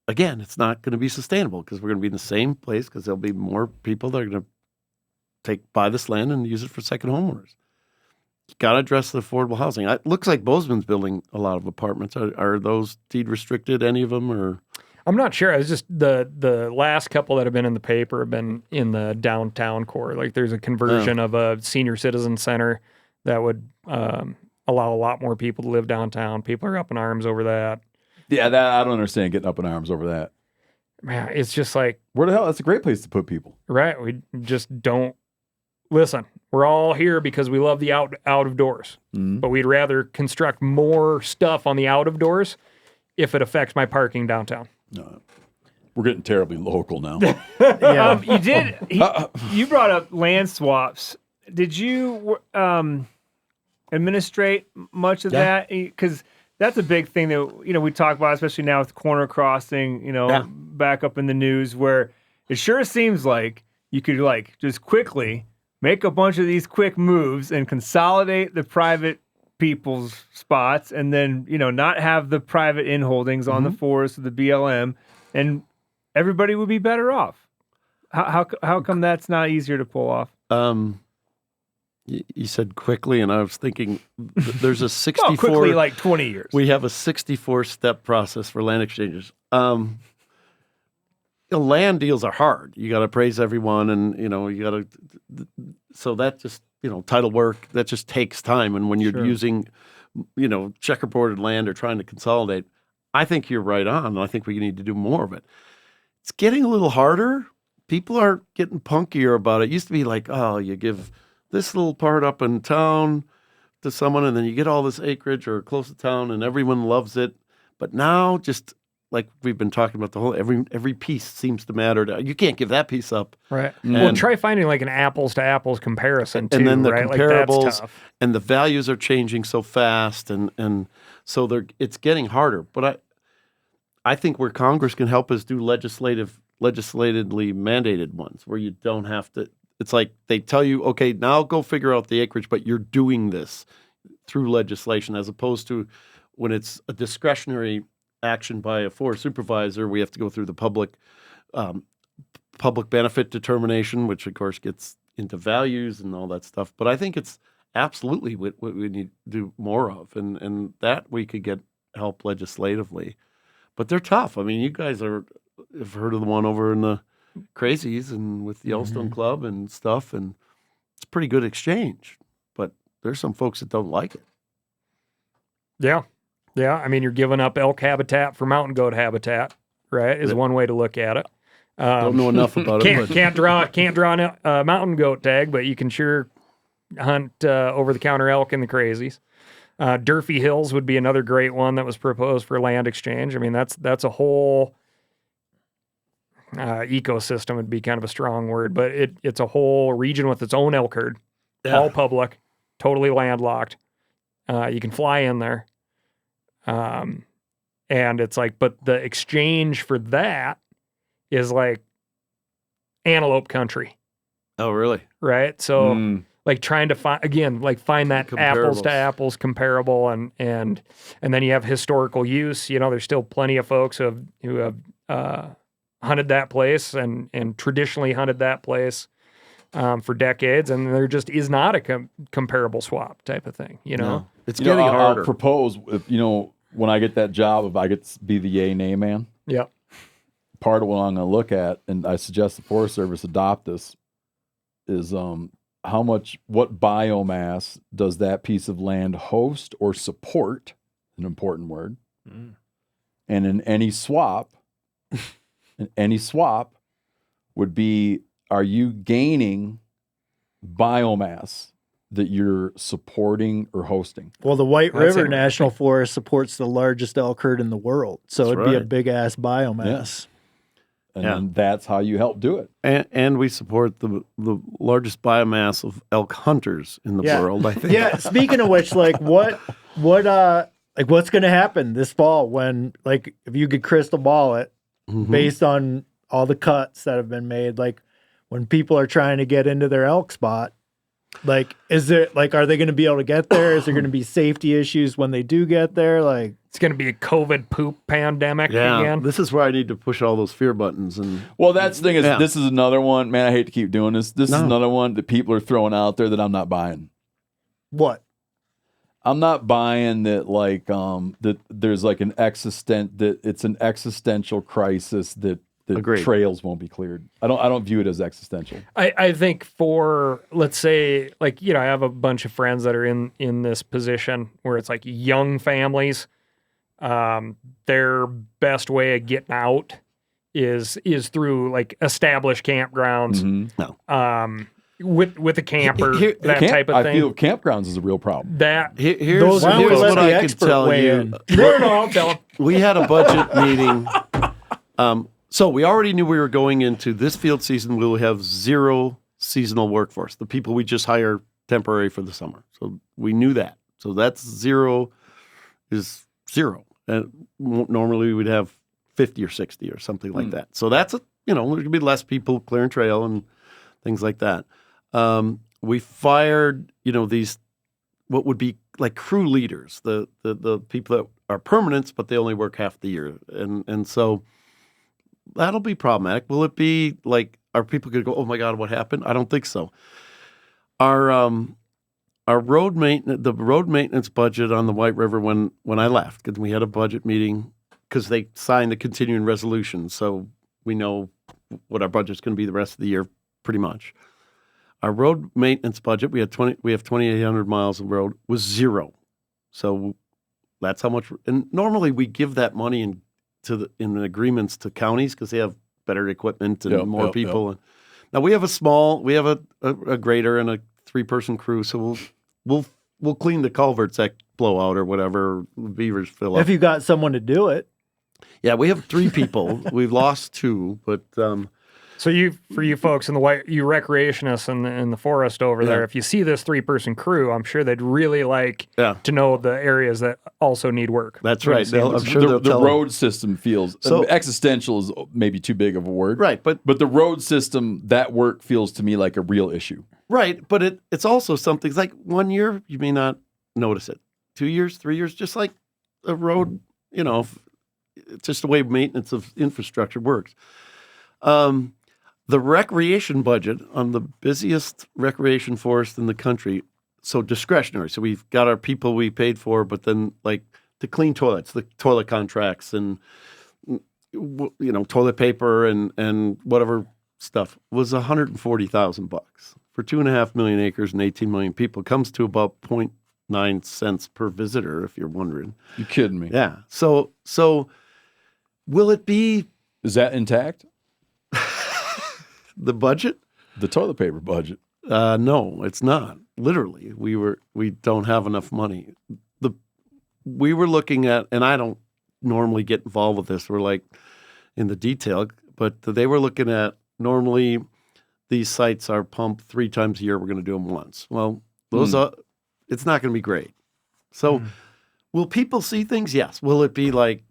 again, it's not going to be sustainable because we're going to be in the same place because there'll be more people that are going to buy this land and use it for second homeowners. You got to address the affordable housing. It looks like Bozeman's building a lot of apartments. Are those deed restricted, any of them? Or I'm not sure. I was just the last couple that have been in the paper have been in the downtown core. Like there's a conversion of a senior citizen center that would allow a lot more people to live downtown. People are up in arms over that. Yeah, that I don't understand getting up in arms over that. Man, it's just like, where the hell? That's a great place to put people. Right. We just don't listen. We're all here because we love the out of doors, but we'd rather construct more stuff on the out of doors if it affects my parking downtown. No, we're getting terribly local now. You brought up land swaps. Did you administrate much of that? Because that's a big thing that we talk about, especially now with corner crossing. Back up in the news, where it sure seems like you could just quickly make a bunch of these quick moves and consolidate the private people's spots, and then not have the private inholdings on the forest of the BLM, and everybody would be better off. How come that's not easier to pull off? You said quickly, and I was thinking there's a 64... Well, quickly, like 20 years. We have a 64-step process for land exchanges. Land deals are hard. You got to appraise everyone, and you got to... So that just, title work, that just takes time. And when you're using, checkerboarded land or trying to consolidate, I think you're right on. I think we need to do more of it. It's getting a little harder. People are getting punkier about it. It used to be like, oh, you give this little part up in town to someone, and then you get all this acreage or close to town, and everyone loves it. But now, just like we've been talking about, the whole every piece seems to matter. You can't give that piece up, right? Well, try finding like an apples to apples comparison too, and then the right? comparables, like that's tough. And the values are changing so fast, and so it's getting harder. But I think where Congress can help us do legislatively mandated ones, where you don't have to. It's like they tell you, okay, now go figure out the acreage, but you're doing this through legislation, as opposed to when it's a discretionary action by a forest supervisor. We have to go through the public benefit determination, which of course gets into values and all that stuff. But I think it's absolutely what we need to do more of, and that we could get help legislatively. But they're tough. I mean, you guys have heard of the one over in the Crazies and with the Yellowstone Club and stuff, and it's a pretty good exchange. But there's some folks that don't like it. Yeah. I mean, you're giving up elk habitat for mountain goat habitat, right? Is one way to look at it. Don't know enough about it. Can't draw a mountain goat tag, but you can sure hunt over-the-counter elk in the Crazies. Durfee Hills would be another great one that was proposed for land exchange. I mean, that's a whole ecosystem would be kind of a strong word, but it's a whole region with its own elk herd, all public, totally landlocked. You can fly in there. And it's like, but the exchange for that is like antelope country. Oh, really? Right. So like trying to find that apples to apples comparable, and then you have historical use. There's still plenty of folks who have hunted that place and traditionally hunted that place for decades, and there just is not a comparable swap type of thing. No. It's getting harder. I'll propose if, when I get that job, if I get to be the yay nay man. Yeah. Part of what I'm going to look at, and I suggest the Forest Service adopt this, is what biomass does that piece of land host or support? An important word. And in any swap, would be, are you gaining biomass that you're supporting or hosting? Well, the White River National Forest supports the largest elk herd in the world, so it'd be a big ass biomass. And then that's how you help do it. And we support the largest biomass of elk hunters in the world, I think. Yeah. Speaking of which, like what's going to happen this fall when, like, if you could crystal ball it based on all the cuts that have been made, like when people are trying to get into their elk spot, like, are they going to be able to get there? Is there going to be safety issues when they do get there? Like, it's going to be a COVID poop pandemic again. This is where I need to push all those fear buttons. Well, that's the thing is, this is another one, man, I hate to keep doing this. This is another one that people are throwing out there that I'm not buying. What? I'm not buying that, like, that there's like it's an existential crisis that trails won't be cleared. I don't view it as existential. I think for, let's say, like, I have a bunch of friends that are in this position where it's like young families. Their best way of getting out is through like established campgrounds. With a camper, type of thing. I feel campgrounds is a real problem. Here's what I can tell you. No, I'll tell them. We had a budget meeting. So we already knew we were going into this field season. We will have zero seasonal workforce. The people we just hire temporary for the summer. So we knew that. So that's zero is zero. And normally we'd have 50 or 60 or something like that. So that's there's going to be less people clearing trail and things like that. we fired, these what would be like crew leaders, the people that are permanents, but they only work half the year, and so that'll be problematic. Will it be like, are people going to go, oh my God, what happened? I don't think so. Our road maintenance budget on the White River when I left, because we had a budget meeting, because they signed the continuing resolution, so we know what our budget's going to be the rest of the year, pretty much. Our road maintenance budget, we have 2,800 miles of road, was zero. So that's how much. And normally we give that money in agreements to counties because they have better equipment and more people. Yep. Now we have a grader and a 3-person crew, so we'll clean the culverts that blow out or whatever, beavers fill up. If you got someone to do it. Yeah, we have 3 people. We've lost 2, but so for you folks in you recreationists in the forest over there, if you see this 3-person crew, I'm sure they'd really like to know the areas that also need work. That's right. I'm sure the road system feels existential is maybe too big of a word, right? But the road system, that work feels to me like a real issue, right? But it's also something. It's like 1 year you may not notice it, 2 years, 3 years, just like a road. It's just the way maintenance of infrastructure works. The recreation budget on the busiest recreation forest in the country, so discretionary. So we've got our people we paid for, but then like to clean toilets, the toilet contracts and, toilet paper and whatever stuff was $140,000 for 2.5 million acres and 18 million people. Comes to about 0.9 cents per visitor, if you're wondering. You kidding me? Yeah. So will it be? Is that intact? The budget? The toilet paper budget? No, it's not. Literally, we don't have enough money. We were looking at, and I don't normally get involved with this. We're like in the detail, but they were looking at normally these sites are pumped 3 times a year. We're going to do them once. Well, it's not going to be great. So, will people see things? Yes. Will it be like,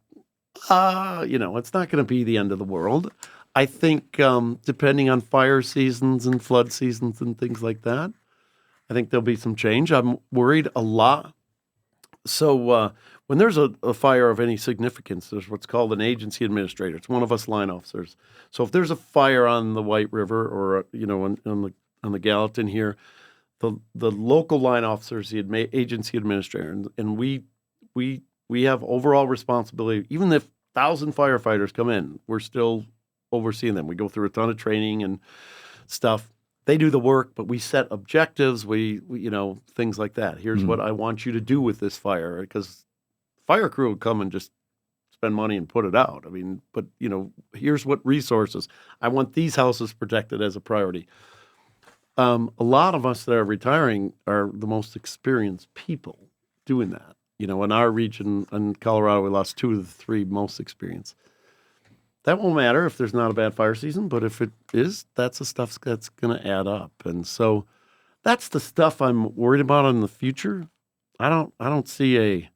it's not going to be the end of the world. I think depending on fire seasons and flood seasons and things like that, I think there'll be some change. I'm worried a lot. So when there's a fire of any significance, there's what's called an agency administrator. It's one of us line officers. So if there's a fire on the White River or on the Gallatin here, the local line officer is the agency administrator, and we have overall responsibility. Even if 1,000 firefighters come in, we're still overseeing them. We go through a ton of training and stuff. They do the work, but we set objectives. We things like that. Here's what I want you to do with this fire, because fire crew would come and just spend money and put it out. I mean, but here's what resources. I want these houses protected as a priority. A lot of us that are retiring are the most experienced people doing that. In our region in Colorado, we lost 2 of the 3 most experienced. That won't matter if there's not a bad fire season, but if it is, that's the stuff that's going to add up. And so that's the stuff I'm worried about in the future. I don't see a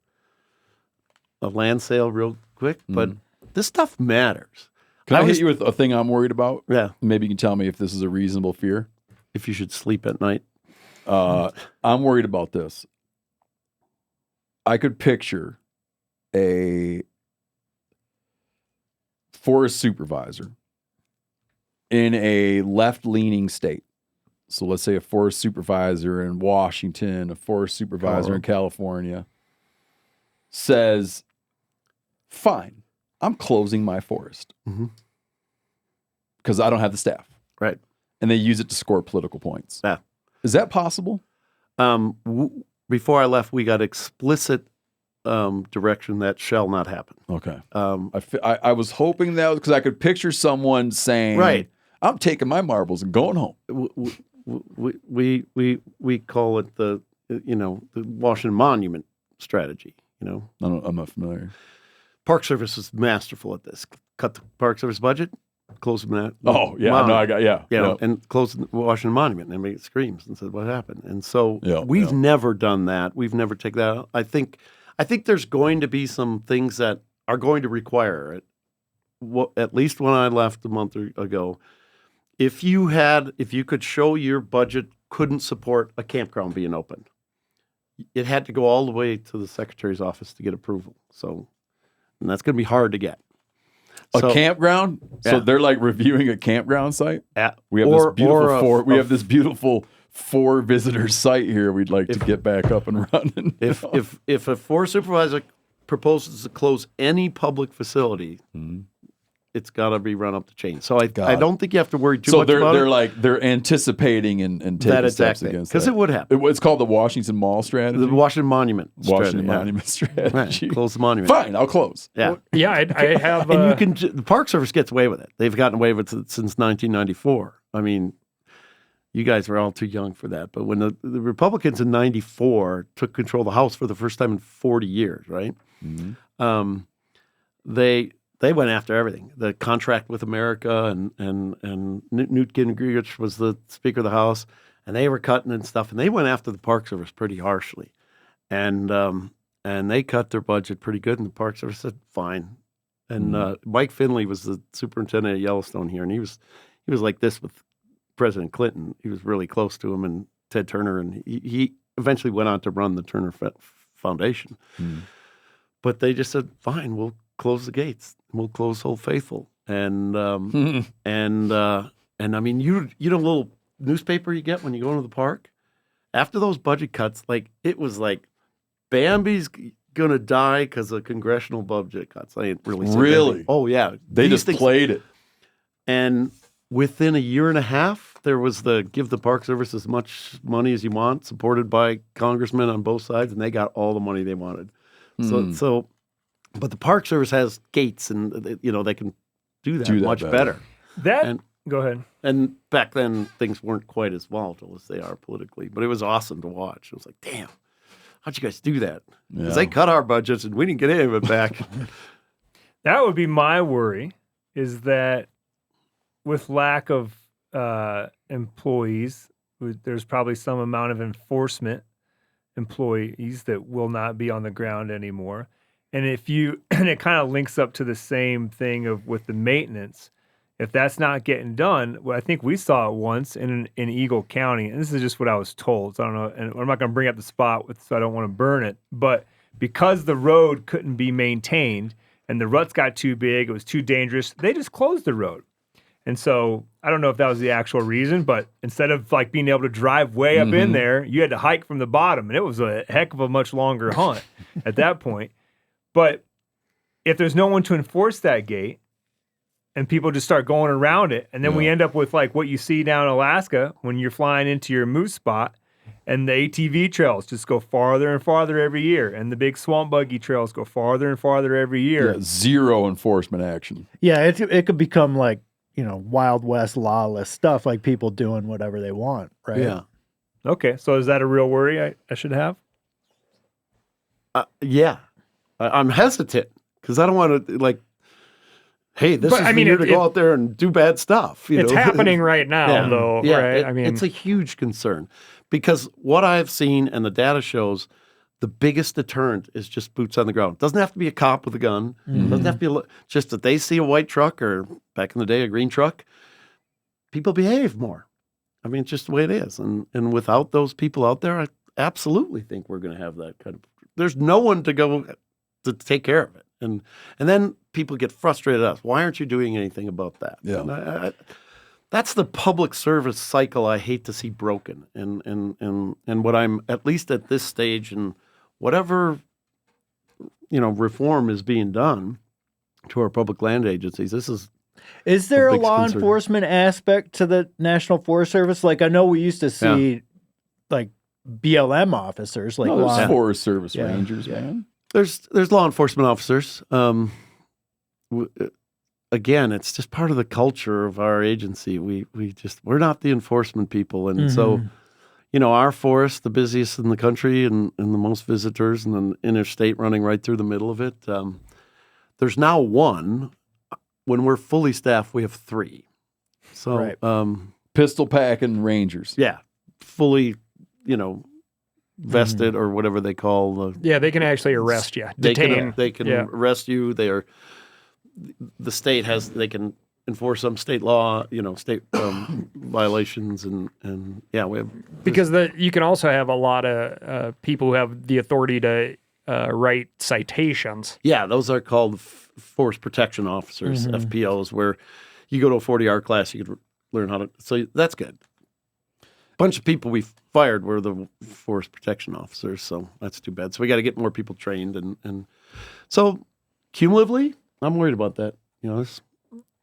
land sale real quick, but this stuff matters. Can I hit you with a thing I'm worried about? Yeah. Maybe you can tell me if this is a reasonable fear. If you should sleep at night. I'm worried about this. I could picture a forest supervisor in a left-leaning state. So let's say a forest supervisor in Washington, a forest supervisor in California, says, fine, I'm closing my forest because I don't have the staff. Right. And they use it to score political points. Yeah. Is that possible? Before I left, we got explicit direction that shall not happen. Okay. I was hoping that because I could picture someone saying, right, I'm taking my marbles and going home. We call it the Washington Monument strategy. I'm not familiar. Park Service is masterful at this. Cut the Park Service budget, close them. And close the Washington Monument, and everybody screams and says, "What happened?" And so we've never done that. We've never taken that out. I think there's going to be some things that are going to require it. Well, at least when I left a month ago, if you could show your budget couldn't support a campground being open. It had to go all the way to the secretary's office to get approval. So, and that's going to be hard to get. A So- campground? Yeah. So they're like reviewing a campground site? Yeah. We have Or- this beautiful or a- four. We a- have this beautiful 4 visitor site here. We'd like to get back up and running. If a forest supervisor proposes to close any public facility, it's got to be run up the chain. So I don't think you have to worry too much about it. They're anticipating and taking That steps exactly. against Because that. it would happen. It's called the Washington Mall strategy. The Washington Monument. Washington strategy, yeah. Monument strategy. Right. Close the monument. Fine, I'll close. Yeah. Yeah, I have. And you can. The Park Service gets away with it. They've gotten away with it since 1994. I mean, you guys were all too young for that. But when the Republicans in '94 took control of the House for the first time in 40 years, right? They went after everything. The contract with America and Newt Gingrich was the Speaker of the House, and they were cutting and stuff. And they went after the Park Service pretty harshly, and they cut their budget pretty good. And the Park Service said fine. And Mike Finley was the superintendent at Yellowstone here, and he was like this with President Clinton. He was really close to him, and Ted Turner, and he eventually went on to run the Turner Foundation. But they just said, fine, we'll close the gates. We'll close Old Faithful. And I mean, you know, the little newspaper you get when you go into the park? After those budget cuts, like, it was like, Bambi's going to die because of congressional budget cuts. I ain't really saying Really? anything. Oh, yeah. They These just things- played it. And within a year and a half, there was the give the Park Service as much money as you want, supported by congressmen on both sides, and they got all the money they wanted. So, but the Park Service has gates, and you know they can do that much better. Go ahead. And back then, things weren't quite as volatile as they are politically, but it was awesome to watch. It was like, damn, how'd you guys do that? Because they cut our budgets, and we didn't get any of it back. That would be my worry, is that with lack of employees, there's probably some amount of enforcement employees that will not be on the ground anymore. And if you, and it kind of links up to the same thing of with the maintenance. If that's not getting done, well, I think we saw it once in Eagle County, and this is just what I was told. So I don't know, and I'm not going to bring up the spot so I don't want to burn it. But because the road couldn't be maintained and the ruts got too big, it was too dangerous, they just closed the road. And so I don't know if that was the actual reason, but instead of like being able to drive way up in there, you had to hike from the bottom, and it was a heck of a much longer hunt at that point. But if there's no one to enforce that gate, and people just start going around it, and then we end up with like what you see down in Alaska when you're flying into your moose spot, and the ATV trails just go farther and farther every year, and the big swamp buggy trails go farther and farther every year. Yeah, zero enforcement action. Yeah, it could become like, you know, Wild West lawless stuff, like people doing whatever they want, right? Yeah. Okay, so is that a real worry I should have? Yeah. I'm hesitant because I don't want to, like, hey, this is the year to go out there and do bad stuff. It's happening right now, though, right? I mean, it's a huge concern because what I've seen and the data shows, the biggest deterrent is just boots on the ground. It doesn't have to be a cop with a gun. It doesn't have to be just that they see a white truck or back in the day a green truck. People behave more. I mean, it's just the way it is. And without those people out there, I absolutely think we're going to have that kind of. There's no one to go to take care of it, and then people get frustrated at us. Why aren't you doing anything about that? Yeah. And that's the public service cycle I hate to see broken. And what I'm at least at this stage and whatever reform is being done to our public land agencies. Is there a big law concern. enforcement aspect to the National Forest Service? Like, I know we used to see like BLM officers, like No, law. there's Forest Service Yeah. Rangers, man. There's law enforcement officers. Again, it's just part of the culture of our agency. We're not the enforcement people, and so our forest, the busiest in the country, and the most visitors, and then interstate running right through the middle of it. There's now one. When we're fully staffed, we have 3. So, Right. Pistol packing Rangers. yeah, fully, vested or whatever they call the. Yeah, they can actually arrest you, They detain. can Yeah. arrest you. The state has. They can enforce some state law, state violations, and yeah, we have Because you can also have a lot of people who have the authority to write citations. yeah, those are called force protection officers, FPOs, where you go to a 40-hour class, you could learn how to. So that's good. Bunch of people we fired were the force protection officers, so that's too bad. So we got to get more people trained, and so cumulatively, I'm worried about that.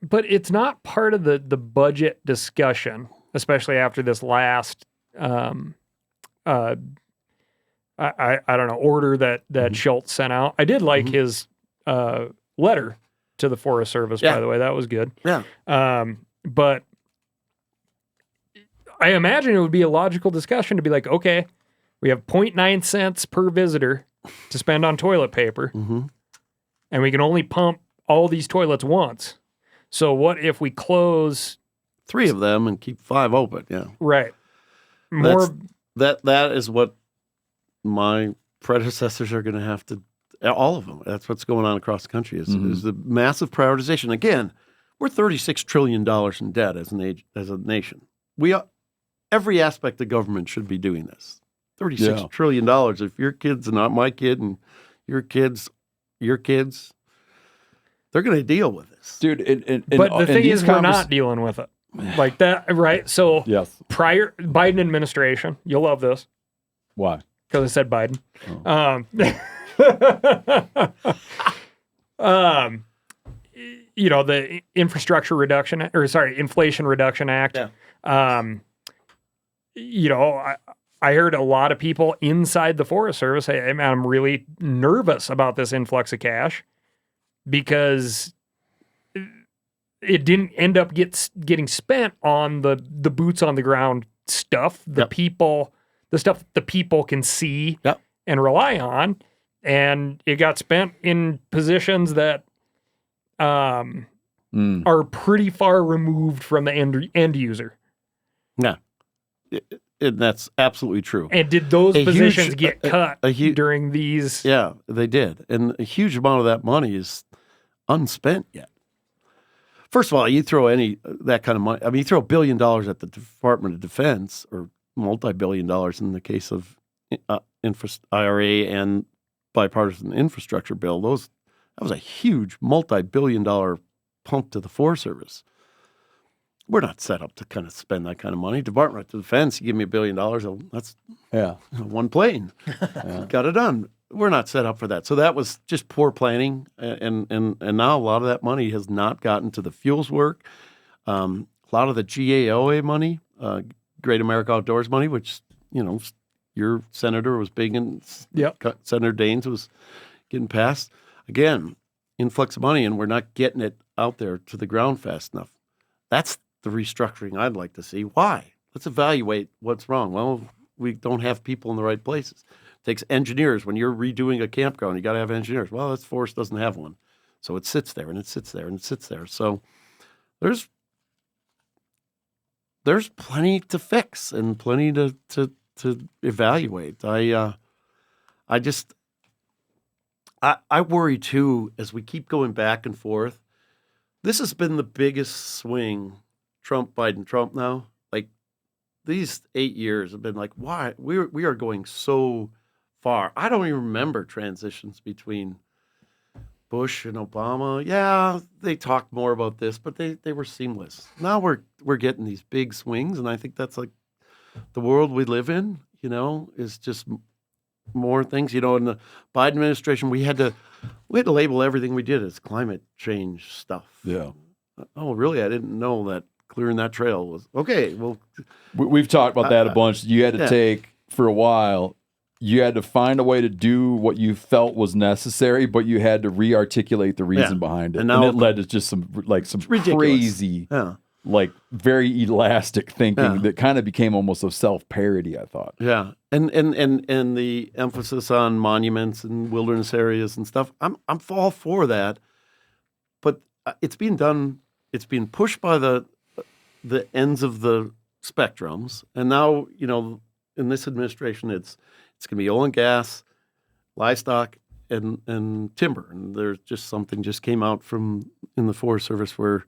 But it's not part of the budget discussion, especially after this last I don't know, order that Schultz sent out. I did like his letter to the Forest Service, by the way. That was good. Yeah. But I imagine it would be a logical discussion to be like, okay, we have 0.9 cents per visitor to spend on toilet paper, and we can only pump all these toilets once. So what if we close 3 of them and keep 5 open? Yeah. Right. That is what my predecessors are going to have to. All of them. That's what's going on across the country. Is the massive prioritization. Again, we're $36 trillion in debt as a nation. Every aspect of government should be doing this. $36 trillion. If your kid's not my kid, and your kids, they're going to deal with this, dude. But the thing is, we're not dealing with it like that, right? So, prior Biden administration, you'll love this. Why? Because I said Biden. The Inflation Reduction Act. Yeah. I heard a lot of people inside the Forest Service say, hey, I'm really nervous about this influx of cash because it didn't end up getting spent on the boots on the ground stuff, the stuff the people can see and rely on. And it got spent in positions that are pretty far removed from the end user. Yeah. That's absolutely true. And did those positions get cut during these? Yeah, they did. And a huge amount of that money is unspent yet. First of all, you throw that kind of money. I mean, you throw $1 billion at the Department of Defense, or multi-billion dollars in the case of IRA and bipartisan infrastructure bill. That was a huge multi-billion-dollar pump to the Forest Service. We're not set up to kind of spend that kind of money. Department of Defense, you give me $1 billion, that's one plane. Got it done. We're not set up for that. So that was just poor planning, and now a lot of that money has not gotten to the fuels work. A lot of the GAOA money, Great America Outdoors money, which, your senator was big in. Senator Daines was getting passed. Again, influx of money, and we're not getting it out there to the ground fast enough. That's the restructuring I'd like to see. Why? Let's evaluate what's wrong. Well, we don't have people in the right places. It takes engineers. When you're redoing a campground, you got to have engineers. Well, this forest doesn't have one. So it sits there, and it sits there, and it sits there. So there's plenty to fix and plenty to evaluate. I worry too, as we keep going back and forth. This has been the biggest swing, Trump, Biden, Trump now. Like, these 8 years have been like, why? We are going so far. I don't even remember transitions between Bush and Obama. Yeah, they talked more about this, but they were seamless. Now we're getting these big swings, and I think that's like the world we live in, is just more things. In the Biden administration, we had to label everything we did as climate change stuff. Yeah. Oh, really? I didn't know that clearing that trail was okay. Well, we've talked about that a bunch. You had to take, for a while, you had to find a way to do what you felt was necessary, but you had to re-articulate the reason behind it. And it led to just some crazy, very elastic thinking that kind of became almost a self-parody, I thought. Yeah. And the emphasis on monuments and wilderness areas and stuff, I'm all for that. But it's being done, it's being pushed by the ends of the spectrums. And now, in this administration, it's going to be oil and gas, livestock, and timber. And there's just something just came out in the Forest Service where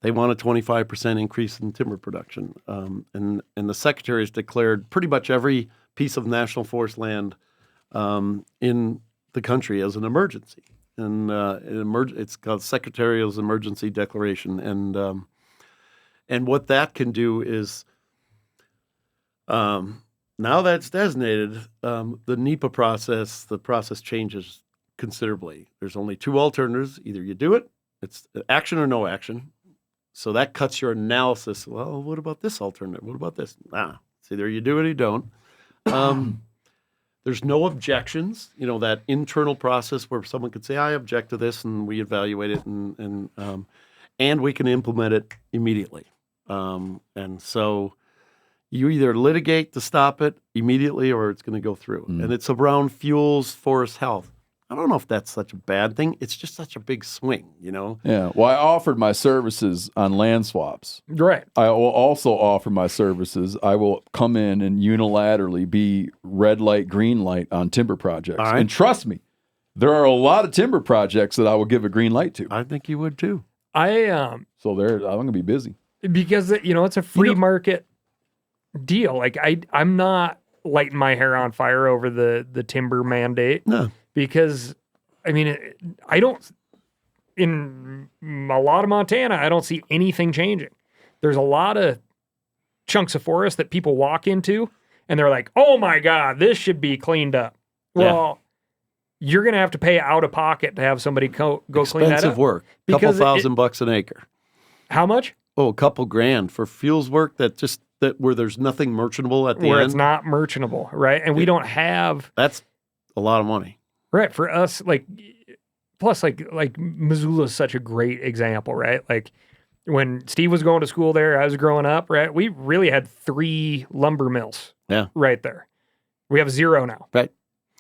They want a 25% increase in timber production. And the secretary has declared pretty much every piece of national forest land in the country as an emergency. And it's called Secretarial's Emergency Declaration. And what that can do is, now that's designated, the NEPA process, the process changes considerably. There's only two alternatives. Either you do it, it's action or no action. So that cuts your analysis. Well, what about this alternative? What about this? It's either you do it or you don't. There's no objections, that internal process where someone could say, I object to this, and we evaluate it, and we can implement it immediately. And so you either litigate to stop it immediately or it's going to go through. And it's around fuels, forest health. I don't know if that's such a bad thing. It's just such a big swing, Yeah. Well, I offered my services on land swaps. Right. I will also offer my services. I will come in and unilaterally be red light, green light on timber projects. All right. And trust me, there are a lot of timber projects that I will give a green light to. I think you would too. So I'm going to be busy. Because it's a free market deal. Like I'm not lighting my hair on fire over the timber mandate. No. Because, I don't, in a lot of Montana, I don't see anything changing. There's a lot of chunks of forest that people walk into and they're like, oh my God, this should be cleaned up. Well, you're going to have to pay out of pocket to have somebody go clean that up. Expensive work. A couple $1,000 an acre. How much? Oh, a couple grand for fuels work that where there's nothing merchantable at the where end. It's not merchantable, right? And we don't have. That's a lot of money. Right. For us, plus Missoula is such a great example, right? Like when Steve was going to school there, I was growing up, right? We really had 3 lumber mills right there. We have 0 now.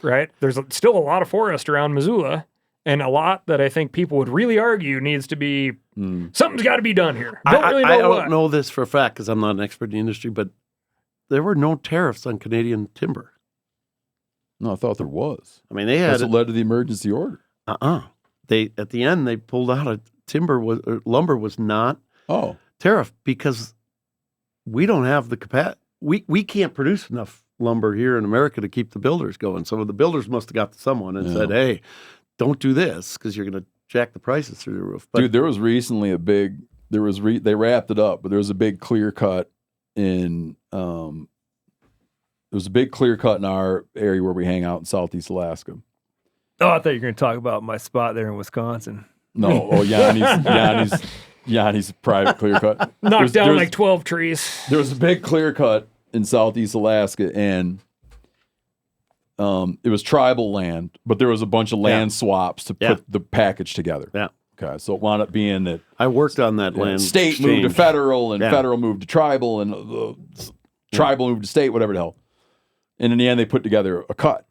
Right. There's still a lot of forest around Missoula and a lot that I think people would really argue needs to be, something's got to be done here. I don't know this for a fact because I'm not an expert in the industry, but there were no tariffs on Canadian timber. No, I thought there was. They had. That's what led to the emergency order. They at the end they pulled out lumber was not tariff because we don't have the capacity. We can't produce enough lumber here in America to keep the builders going. So the builders must have got to someone and said, "Hey, don't do this because you're going to jack the prices through the roof." But, dude, there was recently they wrapped it up, but there was a big clear cut in. There was a big clear cut in our area where we hang out in Southeast Alaska. Oh, I thought you were going to talk about my spot there in Wisconsin. No, Janis private clear cut. Knocked down like 12 trees. There was a big clear cut in Southeast Alaska, and it was tribal land, but there was a bunch of land swaps to put the package together. Yeah. Okay, so it wound up being that I worked on that land. State exchange. moved to federal, and federal moved to tribal, and tribal moved to state, whatever the hell. And in the end, they put together a cut,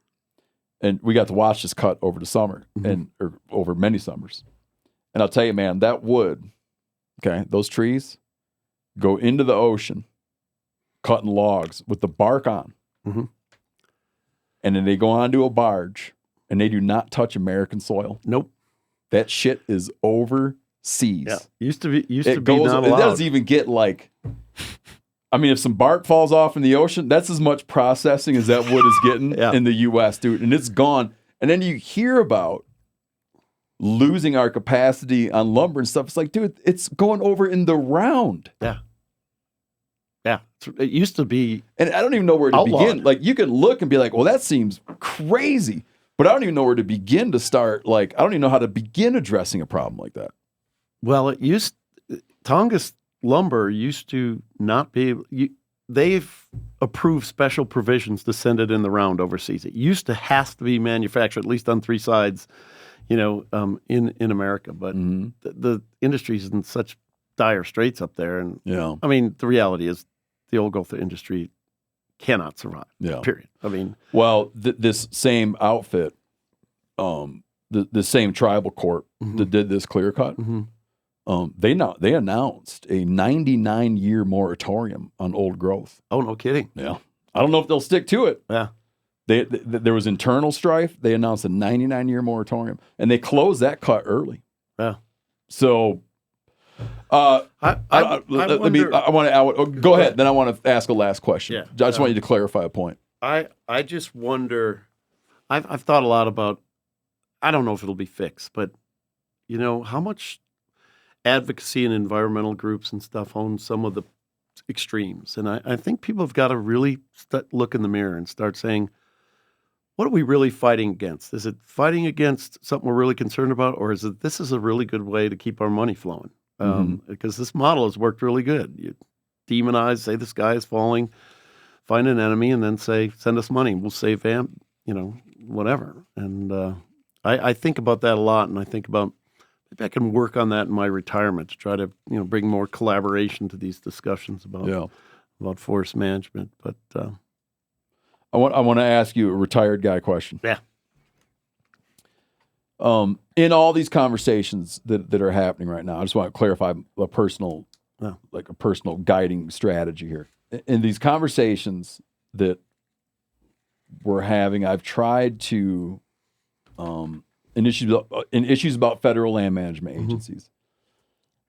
and we got to watch this cut over the summer or over many summers. And I'll tell you, man, that wood, those trees go into the ocean, cutting logs with the bark on, and then they go onto a barge, and they do not touch American soil. Nope, that shit is overseas. Yeah, used to be not allowed. It doesn't even get like. If some bark falls off in the ocean, that's as much processing as that wood is getting in the U.S., dude. And it's gone. And then you hear about losing our capacity on lumber and stuff. It's like, dude, it's going over in the round. Yeah. Yeah. It used to be. And I don't even know where to begin. Like, you could look and be like, well, that seems crazy. But I don't even know where to begin to start. Like, I don't even know how to begin addressing a problem like that. Well, Tongass lumber used to not be they've approved special provisions to send it in the round overseas. It used to has to be manufactured at least on 3 sides, in America. But the industry's in such dire straits up there. And the reality is the old Gulf industry cannot survive. Yeah. Period. This same outfit, the same tribal court that did this clear cut. They announced a 99-year moratorium on old growth. Oh, no kidding. Yeah. I don't know if they'll stick to it. Yeah. There was internal strife. They announced a 99-year moratorium, and they closed that cut early. Yeah. So I Let me. wonder- I want to go ahead. Then I want to ask a last question. Yeah. I just want you to clarify a point. I just wonder. I've thought a lot about. I don't know if it'll be fixed, but how much advocacy and environmental groups and stuff own some of the extremes, and I think people have got to really look in the mirror and start saying, what are we really fighting against? Is it fighting against something we're really concerned about, or is it this is a really good way to keep our money flowing? Because this model has worked really good. You demonize, say the sky is falling, find an enemy, and then say, send us money, we'll save whatever. And I think about that a lot, and I think about maybe I can work on that in my retirement to try to bring more collaboration to these discussions about forest management. But I want to ask you a retired guy question. Yeah. In all these conversations that are happening right now, I just want to clarify a personal guiding strategy here. In these conversations that we're having, I've tried to, in issues about federal land management agencies,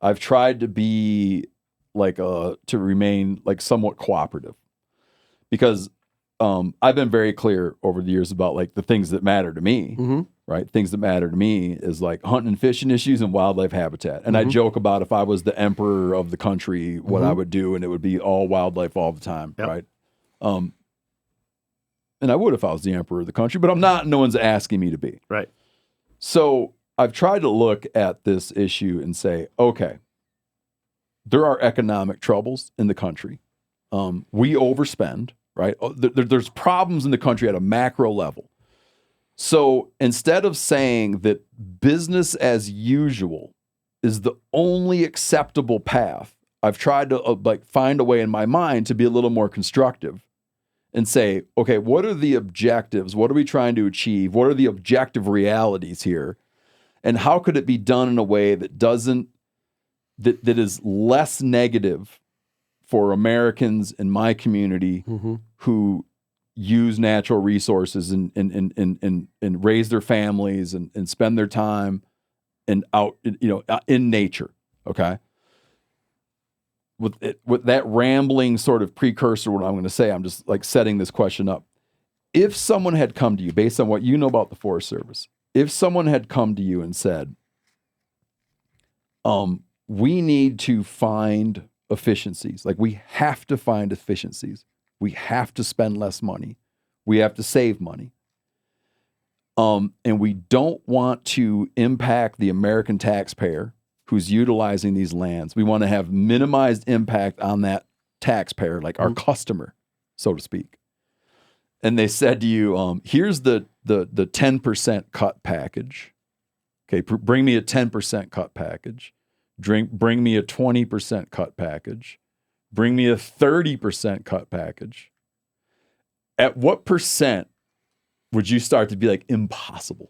I've tried to be to remain somewhat cooperative, because I've been very clear over the years about the things that matter to me, right? Things that matter to me is hunting and fishing issues and wildlife habitat. And I joke about if I was the emperor of the country, what I would do, and it would be all wildlife all the time, right? And I would if I was the emperor of the country, but I'm not. No one's asking me to be. Right. So I've tried to look at this issue and say, okay, there are economic troubles in the country. We overspend. Right? There's problems in the country at a macro level. So instead of saying that business as usual is the only acceptable path, I've tried to find a way in my mind to be a little more constructive and say, okay, what are the objectives? What are we trying to achieve? What are the objective realities here? And how could it be done in a way that that is less negative for Americans in my community who use natural resources and raise their families and spend their time in nature. Okay. With that rambling sort of precursor, what I'm going to say, I'm just setting this question up. If someone had come to you based on what you know about the Forest Service, if someone had come to you and said, we need to find efficiencies. We have to find efficiencies. We have to spend less money. We have to save money. And we don't want to impact the American taxpayer who's utilizing these lands. We want to have minimized impact on that taxpayer, our customer, so to speak. And they said to you, here's the 10% cut package. Okay, bring me a 10% cut package. Bring me a 20% cut package. Bring me a 30% cut package. At what percent would you start to be impossible?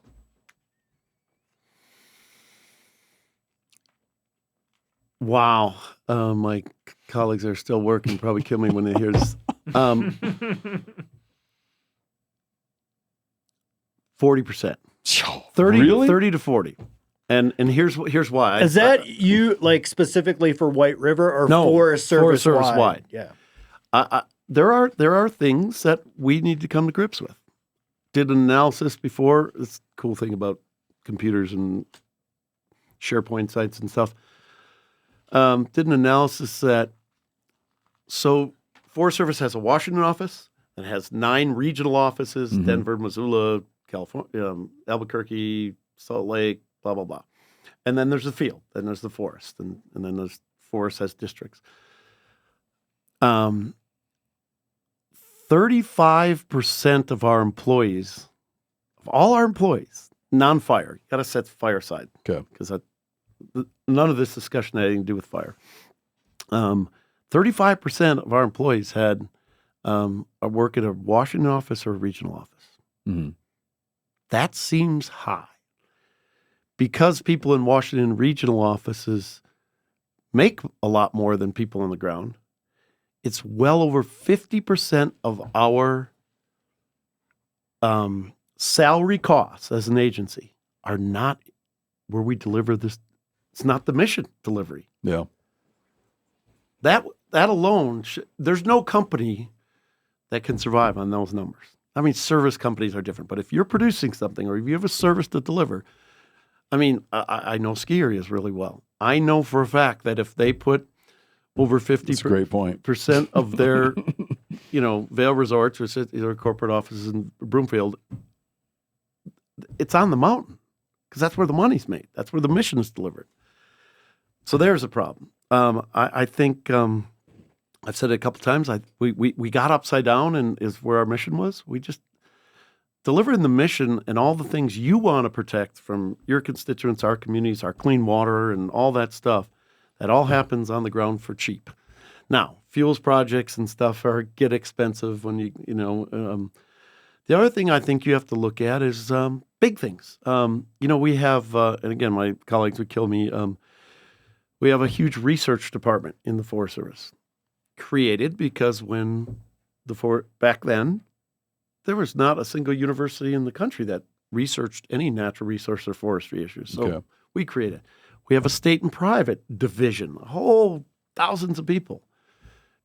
Wow. My colleagues are still working. Probably kill me when they hear this. 40%. 30, Really? 30 to 40. And here's why. Is that you specifically for White River or Forest Service wide? Yeah. There are things that we need to come to grips with. Did an analysis before. It's the cool thing about computers and SharePoint sites and stuff. Did an analysis that Forest Service has a Washington office and has 9 regional offices: Denver, Missoula, California, Albuquerque, Salt Lake, blah, blah, blah. And then there's the field, then there's the forest, and then there's forest has districts. 35% of our employees, of all our employees, non-fire, you got to set fire aside. Okay. Because none of this discussion had anything to do with fire. 35% of our employees had work at a Washington office or a regional office. Mm-hmm. That seems high. Because people in Washington regional offices make a lot more than people on the ground, it's well over 50% of our salary costs as an agency are not where we deliver this It's not the mission delivery. Yeah. That alone, there's no company that can survive on those numbers. I mean, service companies are different, but if you're producing something or if you have a service to deliver, I mean, I know ski areas really well. I know for a fact that if they put over 50% of their, Vail Resorts or their corporate offices in Broomfield, it's on the mountain because that's where the money's made. That's where the mission is delivered. So there's a problem. I think I've said it a couple of times. We got upside down and is where our mission was. We just delivering the mission and all the things you want to protect from your constituents, our communities, our clean water, and all that stuff. That all happens on the ground for cheap. Now, fuels projects and stuff get expensive when the other thing I think you have to look at is big things. We have, and again, my colleagues would kill me. We have a huge research department in the Forest Service, created because back then, there was not a single university in the country that researched any natural resource or forestry issues. So we created. We have a state and private division, whole thousands of people,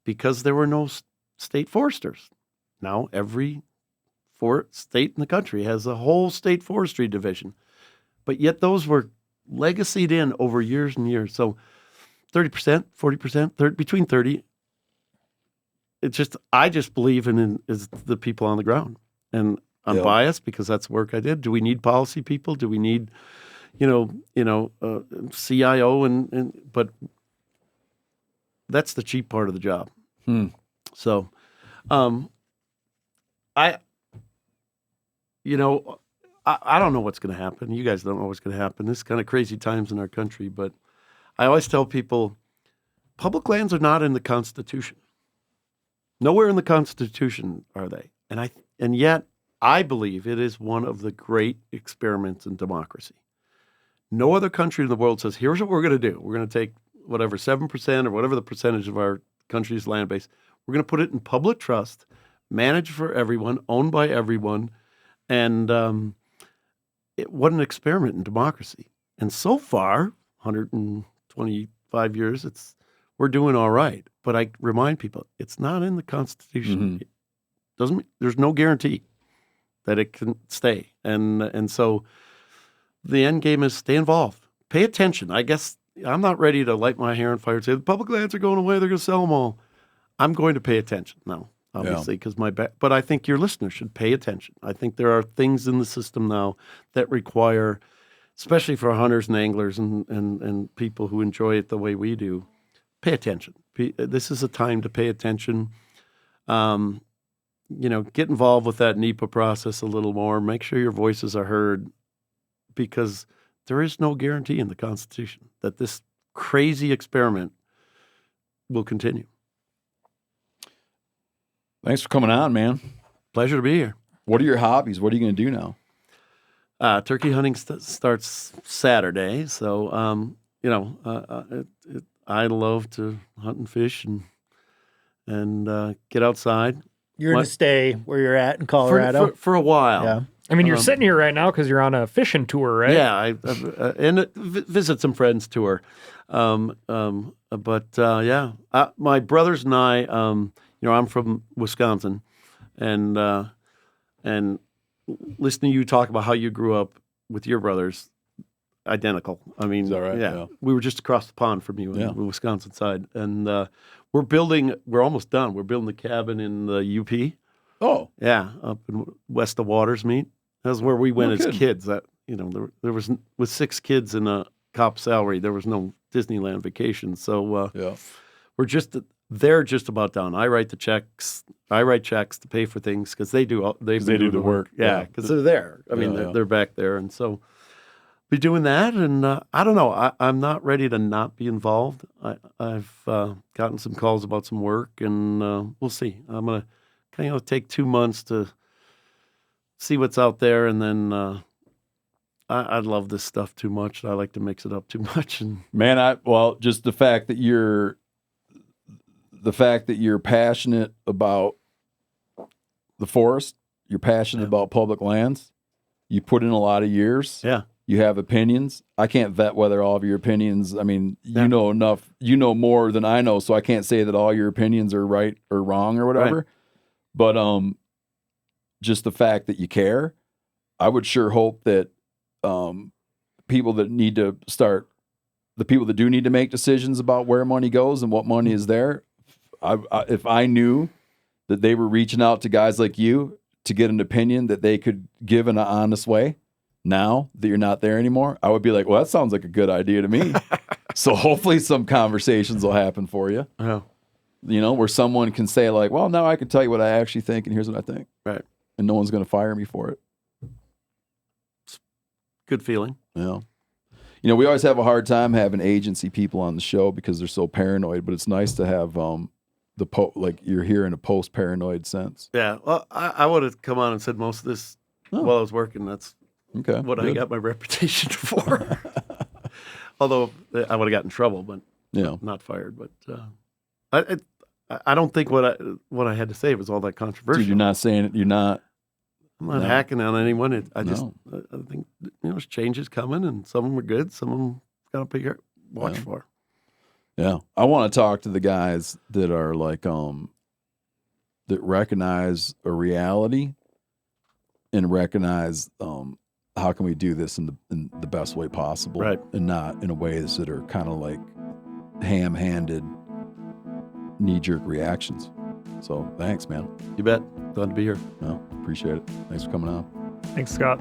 because there were no state foresters. Now every state in the country has a whole state forestry division, but yet those were legacied in over years and years. So 30%, 40%, between 30. I just believe in is the people on the ground, and I'm biased because that's work I did. Do we need policy people? Do we need CIO but that's the cheap part of the job. So, I don't know what's going to happen. You guys don't know what's going to happen. This is kind of crazy times in our country, but I always tell people public lands are not in the Constitution. Nowhere in the Constitution are they. And yet I believe it is one of the great experiments in democracy. No other country in the world says, here's what we're going to do. We're going to take whatever 7% or whatever the percentage of our country's land base. We're going to put it in public trust, managed for everyone, owned by everyone. And what an experiment in democracy. And so far, 125 years, we're doing all right. But I remind people, it's not in the Constitution. There's no guarantee that it can stay. And so the end game is stay involved. Pay attention. I guess I'm not ready to light my hair on fire and say, the public lands are going away, they're going to sell them all. I'm going to pay attention now, obviously, because but I think your listeners should pay attention. I think there are things in the system now that require, especially for hunters and anglers and people who enjoy it the way we do, pay attention. This is a time to pay attention. Get involved with that NEPA process a little more. Make sure your voices are heard, because there is no guarantee in the Constitution that this crazy experiment will continue. Thanks for coming on, man. Pleasure to be here. What are your hobbies? What are you going to do now? Turkey hunting starts Saturday, so I love to hunt and fish and get outside. You're going to stay where you're at in Colorado? For a while. Yeah. I mean, you're sitting here right now because you're on a fishing tour, right? Yeah, and visit some friends tour. My brothers and I, I'm from Wisconsin, and listening to you talk about how you grew up with your brothers, identical. I mean, is that right? Yeah. We were just across the pond from you on the Wisconsin side, and we're almost done. We're building the cabin in the UP. Oh, yeah, up in west of Watersmeet. That's where we went as kids. That there was with 6 kids in a cop salary. There was no Disneyland vacation, so they're just about done. I write the checks. I write checks to pay for things because they do the work. Yeah, because they're there. I mean, they're back there, and so be doing that. And I don't know. I'm not ready to not be involved. I've gotten some calls about some work, and we'll see. I'm gonna kind of take 2 months to see what's out there, and then I love this stuff too much. I like to mix it up too much. And man, just the fact that you're passionate about the forest, you're passionate about public lands, you put in a lot of years. Yeah. You have opinions. I can't vet whether all of your opinions, I mean, Yeah. you know enough, you know more than I know, so I can't say that all your opinions are right or wrong or whatever. Right. But just the fact that you care, I would sure hope that people that need to start, the people that do need to make decisions about where money goes and what money is there, if I knew that they were reaching out to guys like you to get an opinion that they could give in an honest way, now that you're not there anymore, I would be like, well, that sounds like a good idea to me. So hopefully some conversations will happen for you, Oh, you know, where someone can say like, well, now I can tell you what I actually think and here's what I think. right. And no one's going to fire me for it. Good feeling. Yeah. You know, we always have a hard time having agency people on the show because they're so paranoid, but it's nice to have like you're here in a post-paranoid sense. Yeah. Well, I would have come on and said most of this while I was working. That's Okay. what I good. got my reputation for. Although I would have gotten in trouble, but Yeah. not fired. But I don't think what I had to say was all that controversial. Dude, you're not saying it. You're not. I'm not No. hacking on anyone. I No. think there's changes coming, and some of them are good. Some of them got to watch Yeah. for. Yeah. I want to talk to the guys that are like, that recognize a reality and recognize, how can we do this in the best way possible, Right. and not in a ways that are kind of like ham-handed, knee-jerk reactions. So thanks, man. You bet. Glad to be here. No, appreciate it. Thanks for coming on. Thanks, Scott.